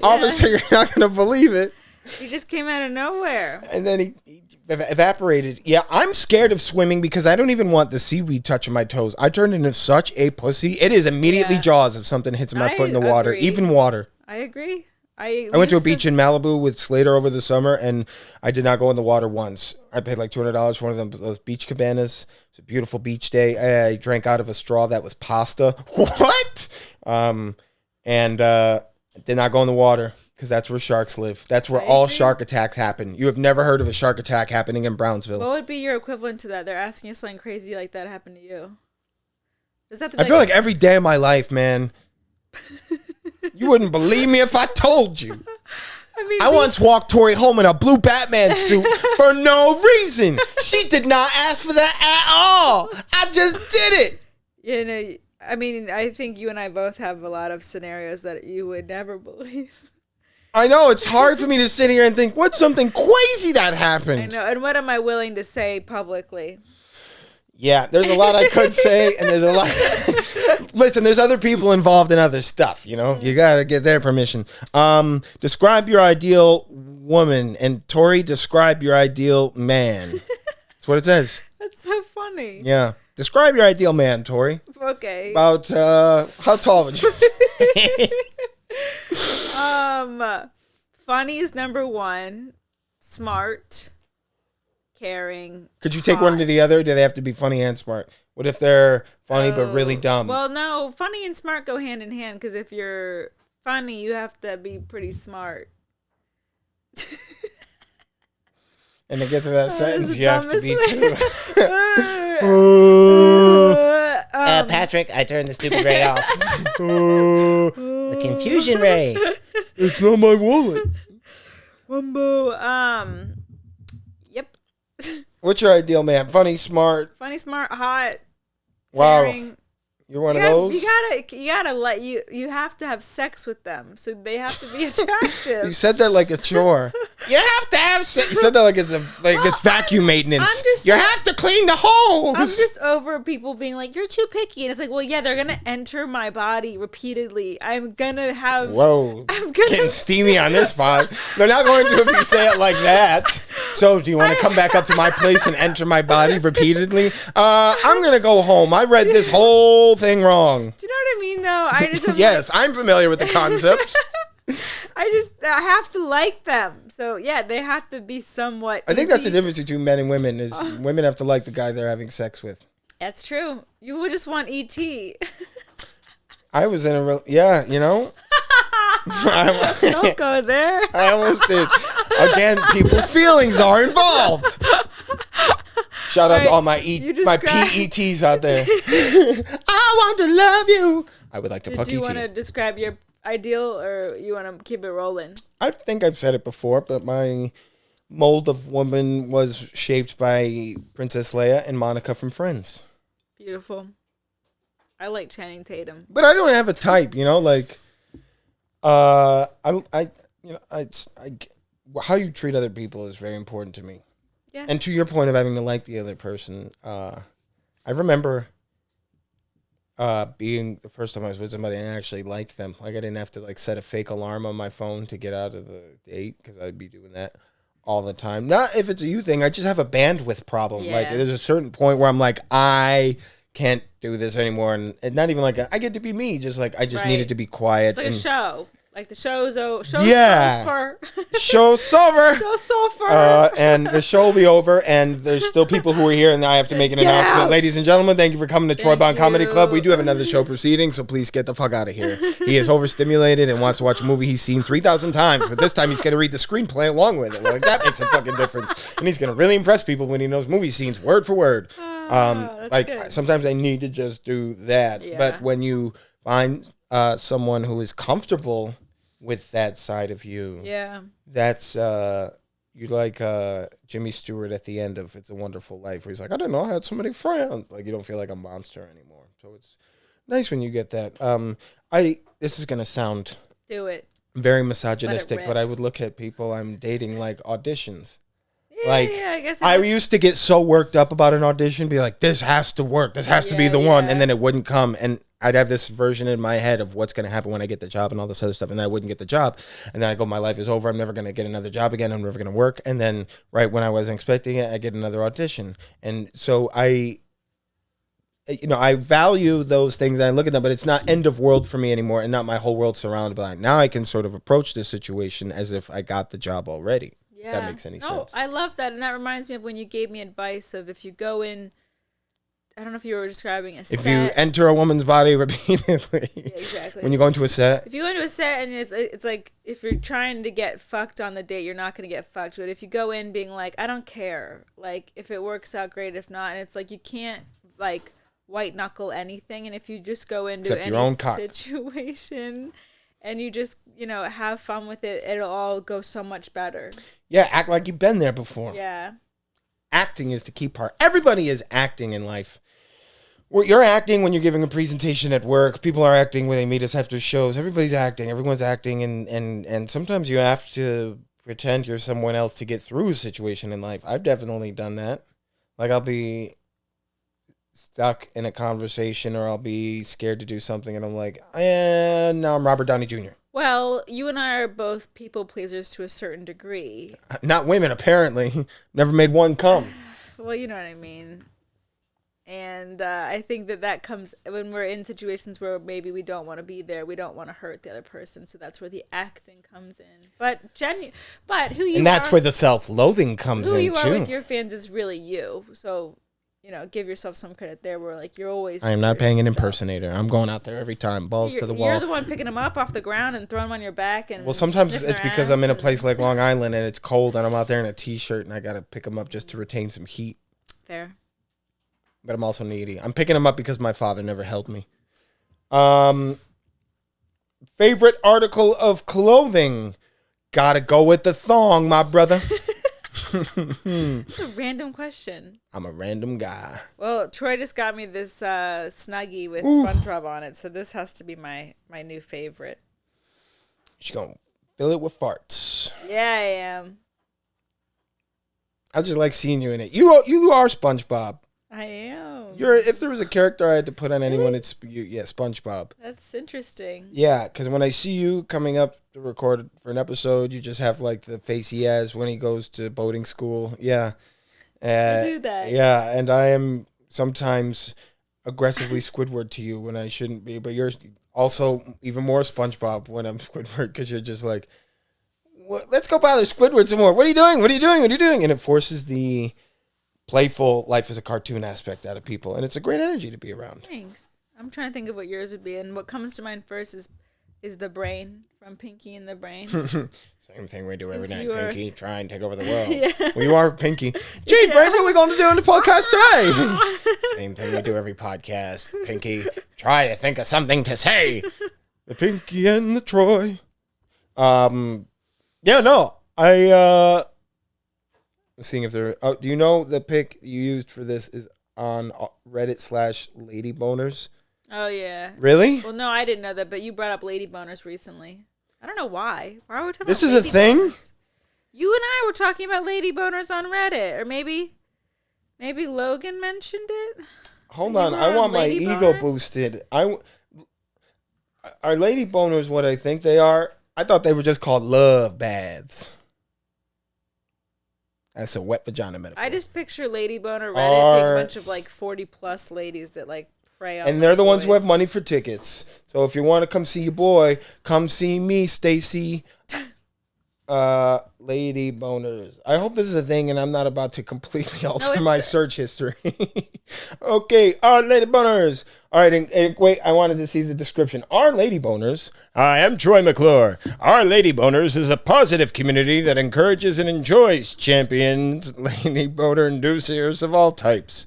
Obviously, you're not gonna believe it. He just came out of nowhere. And then he evaporated. Yeah, I'm scared of swimming because I don't even want the seaweed touching my toes. I turned into such a pussy. It is immediately Jaws if something hits my foot in the water, agree. even water. I agree. I went to a beach in Malibu with Slater over the summer, and I did not go in the water once. I paid like $200 for one of those beach cabanas. It's a beautiful beach day. I drank out of a straw that was pasta. What? And did not go in the water because that's where sharks live. That's where all shark attacks happen. You have never heard of a shark attack happening in Brownsville. What would be your equivalent to that? They're asking if something crazy like that happened to you. Does that have to be I feel like every day of my life, man. You wouldn't believe me if I told you. I once walked Torey home in a blue Batman suit for no reason. She did not ask for that at all. I just did it. You know, I mean, I think you and I both have a lot of scenarios that you would never believe. I know. It's hard for me to sit here and think, what's something crazy that happened? I know. And what am I willing to say publicly? Yeah, there's a lot I could say, and there's a lot. Listen, there's other people involved in other stuff, you know? You got to get their permission. Describe your ideal woman, and Torey, describe your ideal man. That's what it says. That's so funny. Yeah. Describe your ideal man, Torey. Okay. About, how tall would you say? Funny is number one. Smart. Caring. Could you take one to the other? Do they have to be funny and smart? What if they're funny but really dumb? Well, no. Funny and smart go hand in hand because if you're funny, you have to be pretty smart. And to get to that sentence, you have to be too. Patrick, I turned the stupid ray off. The confusion ray. It's not my wallet. Wumbo. Yep. What's your ideal man? Funny, smart. Funny, smart, hot. Wow. Caring. You're one of those? You gotta let you have to have sex with them, so they have to be attractive. You said that like a chore. You have to have sex. You said that like it's vacuum maintenance. You have to clean the hose. I'm just over people being like, you're too picky. And it's like, well, yeah, they're gonna enter my body repeatedly. I'm gonna have getting steamy on this pod. They're not going to if you say it like that. So do you want to come back up to my place and enter my body repeatedly? I'm gonna go home. I read this whole thing wrong. Do you know what I mean though? I just yes, I'm familiar with the concept. I have to like them. So yeah, they have to be somewhat I think that's the difference between men and women is women have to like the guy they're having sex with. That's true. You would just want E.T. I was in a you know. Don't go there. I almost did. Again, people's feelings are involved. Shout out to all my PETs out there. I want to love you. I would like to fuck you. Do you want to describe your ideal or you want to keep it rolling? I think I've said it before, but my mold of woman was shaped by Princess Leia and Monica from Friends. Beautiful. I like Channing Tatum. But I don't have a type, you know, like how you treat other people is very important to me. Yeah. And to your point of having to like the other person, I remember being the first time I was with somebody and I actually liked them. Like I didn't have to like set a fake alarm on my phone to get out of the date because I'd be doing that all the time. Not if it's a you thing. I just have a bandwidth problem. Yeah. Like there's a certain point where I'm like, I can't do this anymore. And not even like I get to be me. Just like I just needed to be quiet. It's like a show. Like the show's over. Show's over. Show's over. And the show will be over, and there's still people who are here, and I have to make an announcement. Out. Ladies and gentlemen, thank you for coming to Troy Bond Comedy Club. We do have another show proceeding, so please get the fuck out of here. He is overstimulated and wants to watch a movie he's seen 3,000 times, but this time he's going to read the screenplay along with it. Like, that makes a fucking difference. And he's going to really impress people when he knows movie scenes word for word. Good. Sometimes I need to just do that. Yeah. But when you find someone who is comfortable with that side of you, that's you like Jimmy Stewart at the end of It's a Wonderful Life, where he's like, I don't know, I had so many friends. Like, you don't feel like a monster anymore. So it's nice when you get that. This is gonna sound very misogynistic, but I would look at people I'm dating like auditions. I guess I used to get so worked up about an audition, be like, this has to work, this has to be the one, and then it wouldn't come, and I'd have this version in my head of what's going to happen when I get the job and all this other stuff, and then I wouldn't get the job, and then I go, my life is over, I'm never going to get another job again, I'm never going to work, and then right when I wasn't expecting it, I get another audition, and so I I value those things and I look at them, but it's not end of world for me anymore and not my whole world surrounded by it. Now I can sort of approach this situation as if I got the job already. Yeah. If that makes any sense. I love that. And that reminds me of when you gave me advice of if you go in, I don't know if you were describing a set. If you enter a woman's body repeatedly. Yeah, exactly. When you go into a set. If you go into a set and it's like if you're trying to get fucked on the date, you're not going to get fucked. But if you go in being like, I don't care. Like, if it works out, great. If not, and it's like you can't, like, white knuckle anything. And if you just go into Except your own cock. situation and you just, have fun with it, it'll all go so much better. Yeah, act like you've been there before. Yeah. Acting is the key part. Everybody is acting in life. Well, you're acting when you're giving a presentation at work. People are acting when they meet us after shows. Everybody's acting. Everyone's acting. And sometimes you have to pretend you're someone else to get through a situation in life. I've definitely done that. Like, I'll be stuck in a conversation or I'll be scared to do something. And I'm like, now I'm Robert Downey Jr. Well, you and I are both people pleasers to a certain degree. Not women, apparently. Never made one come. Well, you know what I mean. And I think that comes when we're in situations where maybe we don't want to be there. We don't want to hurt the other person. So that's where the acting comes in. But who you are. And that's where the self-loathing comes in, who you are too. with your fans is really you. So, give yourself some credit there where, like, you're always... I am not paying an yourself. impersonator. I'm going out there every time, balls to the wall. You're the one picking them up off the ground and throwing them on your back. And well, sometimes sniffing it's their because ass I'm in a place like Long Island and it's cold and I'm out there in a T-shirt and I got to pick them up just to retain some heat. Fair. But I'm also needy. I'm picking them up because my father never held me. Favorite article of clothing? Gotta go with the thong, my brother. It's a random question. I'm a random guy. Well, Troy just got me this Snuggie with SpongeBob on it, so this has to be my new favorite. She's gonna fill it with farts. Yeah, I am. I just like seeing you in it. You are SpongeBob. I am. If there was a character I had to put on anyone, it's you. Yeah, SpongeBob. That's interesting. Yeah, because when I see you coming up to record for an episode, you just have like the face he has when he goes to boating school. Yeah. I do that. Yeah, and I am sometimes aggressively Squidward to you when I shouldn't be, but you're also even more SpongeBob when I'm Squidward because you're just like, let's go bother Squidward some more. What are you doing? What are you doing? What are you doing? And it forces the playful life as a cartoon aspect out of people, and it's a great energy to be around. Thanks. I'm trying to think of what yours would be, and what comes to mind first is the brain from Pinky and the Brain. Same thing we do every night, Pinky. Try and take over the world. Yeah. Well, you are Pinky. Gee, Brain, what are we going to do on the podcast today? Same thing we do every podcast, Pinky. Try to think of something to say. The Pinky and the Troy. Yeah, no. I'm seeing if there. Oh, do you know the pic you used for this is on Reddit/Lady Bonerz? Oh, yeah. Really? Well, no, I didn't know that, but you brought up Lady Boners recently. I don't know why. Why are we talking This about is a Lady thing? Boners? You and I were talking about Lady Boners on Reddit, or maybe Logan mentioned it. Hold You on, were I want my Lady ego Boners? boosted. Are Lady Boners what I think they are? I thought they were just called love baths. That's a wet vagina metaphor. I just picture Lady Boner Reddit being a bunch of like 40+ ladies that like prey on. And they're the ones who have boys. money for tickets. So if you want to come see your boy, come see me, Stacy. Lady Boners. I hope this is a thing and I'm not about to completely alter my search history. Okay, our Lady Boners. All right, and wait, I wanted to see the description. Our Lady Boners. I am Troy McClure. Our Lady Boners is a positive community that encourages and enjoys champions, lady boner inducers of all types.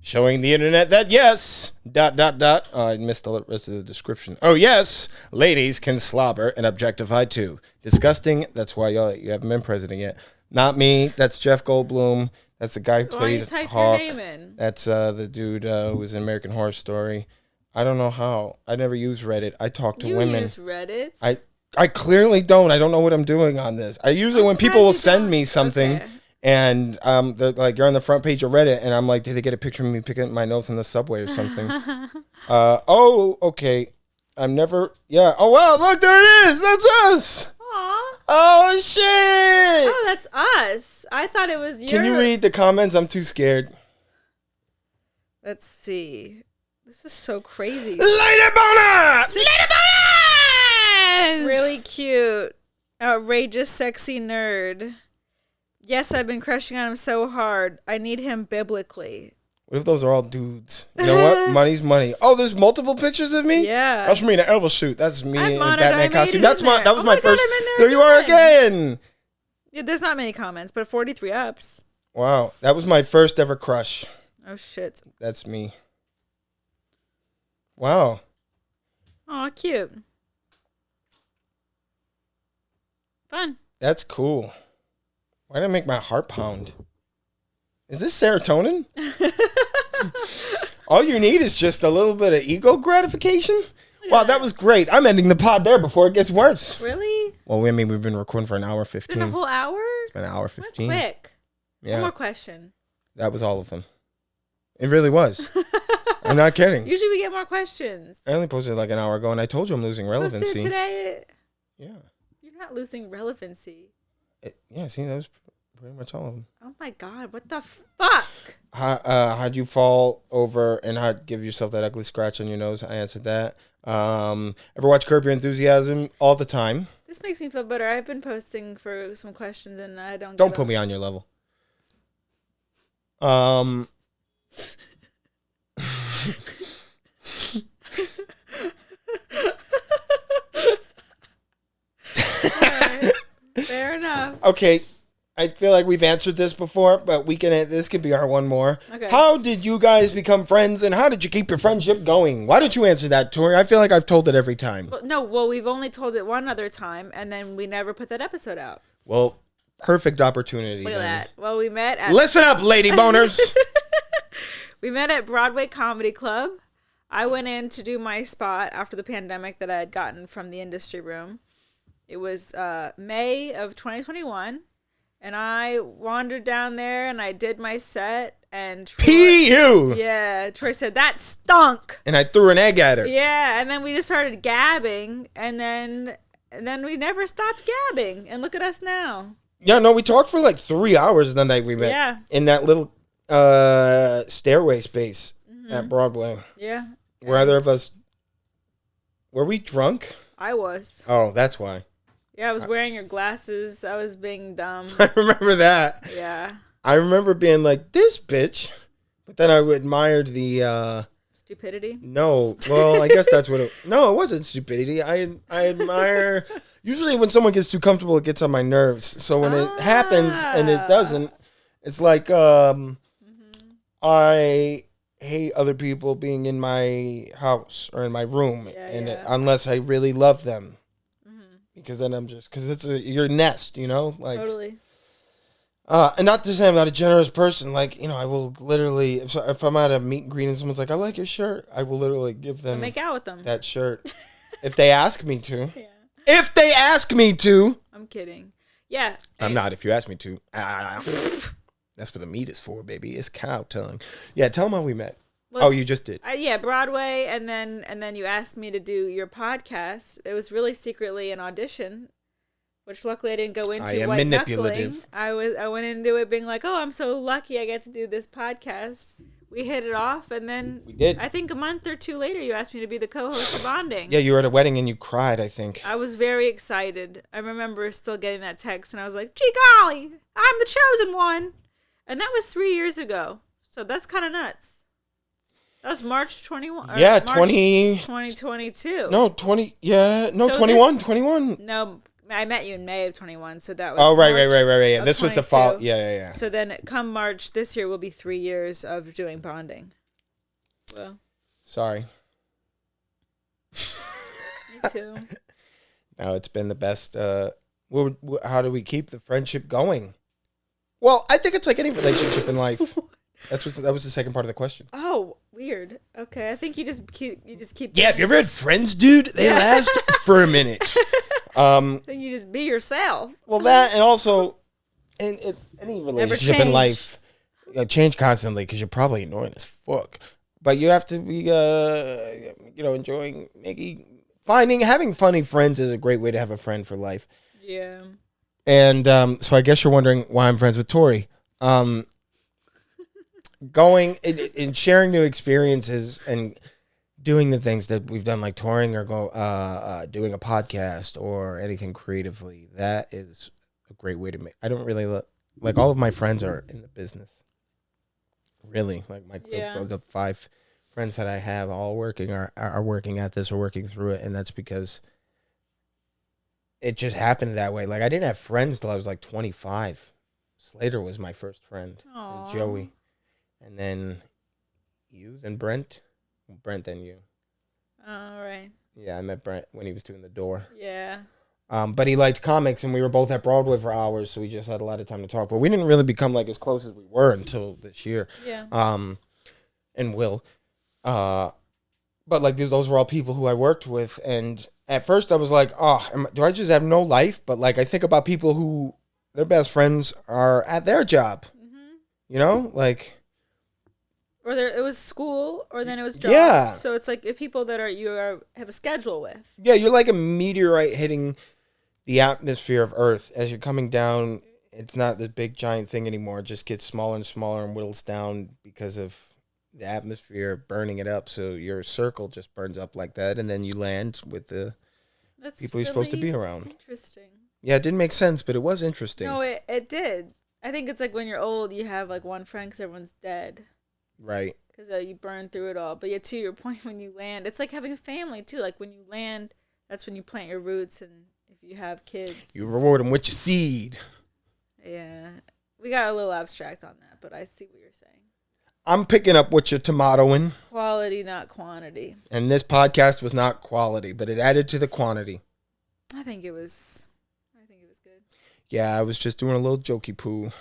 Showing the internet that yes, ... I missed the rest of the description. Oh, yes, ladies can slobber and objectify too. Disgusting. That's why you haven't been president yet. Not me. That's Jeff Goldblum. That's the guy who Why don't you played type Hawk. your name in? That's the dude who was in American Horror Story. I don't know how. I never use Reddit. I talk to You women. use Reddit? I clearly don't. I don't know what I'm doing on this. I use it when people will send me something. Okay. And they're like, you're on the front page of Reddit, and I'm like, did they get a picture of me picking up my nose in the subway or something? Oh, okay. I'm never. Yeah. Oh wow! Look, there it is. That's us. Aw. Oh shit! Oh, that's us. I thought it was your. Can you read the comments? I'm too scared. Let's see. This is so crazy. Lady Bonerz! Six- Lady Bonerz! Really cute. Outrageous, sexy nerd. Yes, I've been crushing on him so hard. I need him biblically. What if those are all dudes? You know what? Money's money. Oh, there's multiple pictures of me? Yeah. That's me in an Elvis suit. That's me I'm in a honored I Batman made costume. it That's in my there. that was Oh my my God, first. I'm in There there you are again. Yeah, there's not many comments, but 43 ups. Wow. That was my first ever crush. Oh, shit. That's me. Wow. Aw, cute. Fun. That's cool. Why did I make my heart pound? Is this serotonin? All you need is just a little bit of ego gratification? Wow, that was great. I'm ending the pod there before it gets worse. Really? Well, I mean, we've been recording for an hour 15. It's been a whole hour? It's been an hour 15. What quick. Yeah. One more question. That was all of them. It really was. I'm not kidding. Usually we get more questions. I only posted like an hour ago, and I told you I'm losing Posted relevancy. today. Yeah. You're not losing relevancy. Yeah, see, that was pretty much all of them. Oh my God, what the fuck? How'd you fall over and how'd give yourself that ugly scratch on your nose? I answered that. Ever watch Curb Your Enthusiasm? All the time. This makes me feel better. I've been posting for some questions and I don't Don't get put them. me on your level. Alright. Fair enough. Okay, I feel like we've answered this before, but this could be our one more. Okay. How did you guys become friends, and how did you keep your friendship going? Why don't you answer that, Tori? I feel like I've told it every time. Well, we've only told it one other time and then we never put that episode out. Well, perfect opportunity. Look at then. that. Well, we met at Listen up, Lady Boners. We met at Broadway Comedy Club. I went in to do my spot after the pandemic that I had gotten from the industry room. It was May of 2021, and I wandered down there and I did my set. And Troy, P.U. yeah, Troy said that stunk. And I threw an egg at her. Yeah, and then we just started gabbing, and then we never stopped gabbing. And look at us now. Yeah, no, we talked for like 3 hours the night we met. Yeah. In that little stairway space at Broadway. Yeah, Were either of us... Were we drunk? I was. Oh, that's why. Yeah, I was wearing your glasses. I was being dumb. I remember that. Yeah. I remember being like, this bitch. But then I admired the... Stupidity. No. Well, I guess that's what it... No, it wasn't stupidity. I admire... Usually when someone gets too comfortable, it gets on my nerves. So when it happens and it doesn't, it's like... I hate other people being in my house or in my room, unless I really love them. Because then because it's your nest, you know? Like, Totally. And not to say I'm not a generous person. Like, you know, I will literally, if I'm at a meet and greet and someone's like, I like your shirt, I will literally give them Make out with them. that shirt. If they ask me to. Yeah. If they ask me to. I'm kidding. Yeah. I'm not if you ask me to. That's what the meat is for, baby. It's cow tongue. Yeah, tell them how we met. Well, you just did. Yeah, Broadway, and then you asked me to do your podcast. It was really secretly an audition, which luckily I didn't go into. I am white manipulative. knuckling. I went into it being like, oh, I'm so lucky I get to do this podcast. We hit it off, and then We did. I think a month or two later, you asked me to be the co-host of Bonding. Yeah, you were at a wedding and you cried, I think. I was very excited. I remember still getting that text, and I was like, gee golly, I'm the chosen one. And that was 3 years ago. So that's kind of nuts. That was March 21. Yeah, March 20... 2022. No, 20... Yeah, no, So 21. 21. No, I met you in May of 21, so that was Oh, right. March Yeah. of This was the 22. fall. Yeah. So then come March this year will be 3 years of doing Bonding. Well, Sorry. me too. No, it's been the best. How do we keep the friendship going? Well, I think it's like any relationship in life. That was the second part of the question. Oh, weird. Okay, I think you just keep. Yeah, have you ever had friends, dude? They last for a minute. Then you just be yourself. Well, that and also, and it's any relationship in change. life, change constantly because you're probably annoying as fuck. But you have to be, enjoying, having funny friends is a great way to have a friend for life. Yeah. And so I guess you're wondering why I'm friends with Tori. Going and sharing new experiences and doing the things that we've done, like touring or doing a podcast or anything creatively, that is a great way to make. I don't really like all of my friends are in the business. Really, like the 5 friends that I have all working are working at this or working through it, and that's because it just happened that way. Like I didn't have friends till I was like 25. Slater was my first friend, and Joey, and then you, then Brent, then you. All right. Yeah, I met Brent when he was doing The Door. Yeah. But he liked comics, and we were both at Broadway for hours, so we just had a lot of time to talk. But we didn't really become like as close as we were until this year. Yeah. And Will. But like those were all people who I worked with, and at first I was like, do I just have no life? But like I think about people who their best friends are at their job. Mm-hmm. You know, like. Or it was school, or then it was jobs. Yeah. So it's like if people that have a schedule with. Yeah, you're like a meteorite hitting the atmosphere of Earth. As you're coming down, it's not this big giant thing anymore. It just gets smaller and smaller and whittles down because of the atmosphere burning it up. So your circle just burns up like that, and then you land with the people you're supposed to be around. Interesting. Yeah, it didn't make sense, but it was interesting. No, it did. I think it's like when you're old, you have like one friend because everyone's dead. Right. Because you burn through it all. But yeah, to your point, when you land, it's like having a family too. Like when you land, that's when you plant your roots, and if you have kids, you reward them with your seed. Yeah, we got a little abstract on that, but I see what you're saying. I'm picking up what you're tomatoing. Quality, not quantity. And this podcast was not quality, but it added to the quantity. I think it was good. Yeah, I was just doing a little jokey poo.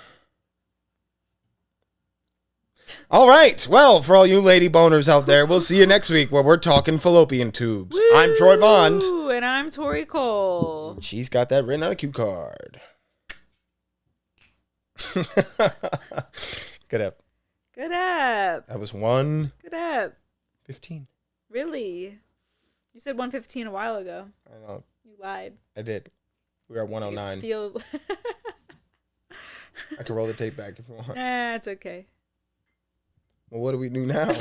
All right. Well, for all you lady boners out there, we'll see you next week where we're talking fallopian tubes. Woo! I'm Troy Bond. And I'm Torey Cole. She's got that written on a cue card. Good up. Good up. That was 1:15. Good up. Really? You said 1:15 a while ago. I know. You lied. I did. We were at 1:09. It feels. I can roll the tape back if you want. Nah, it's okay. Well, what do we do now?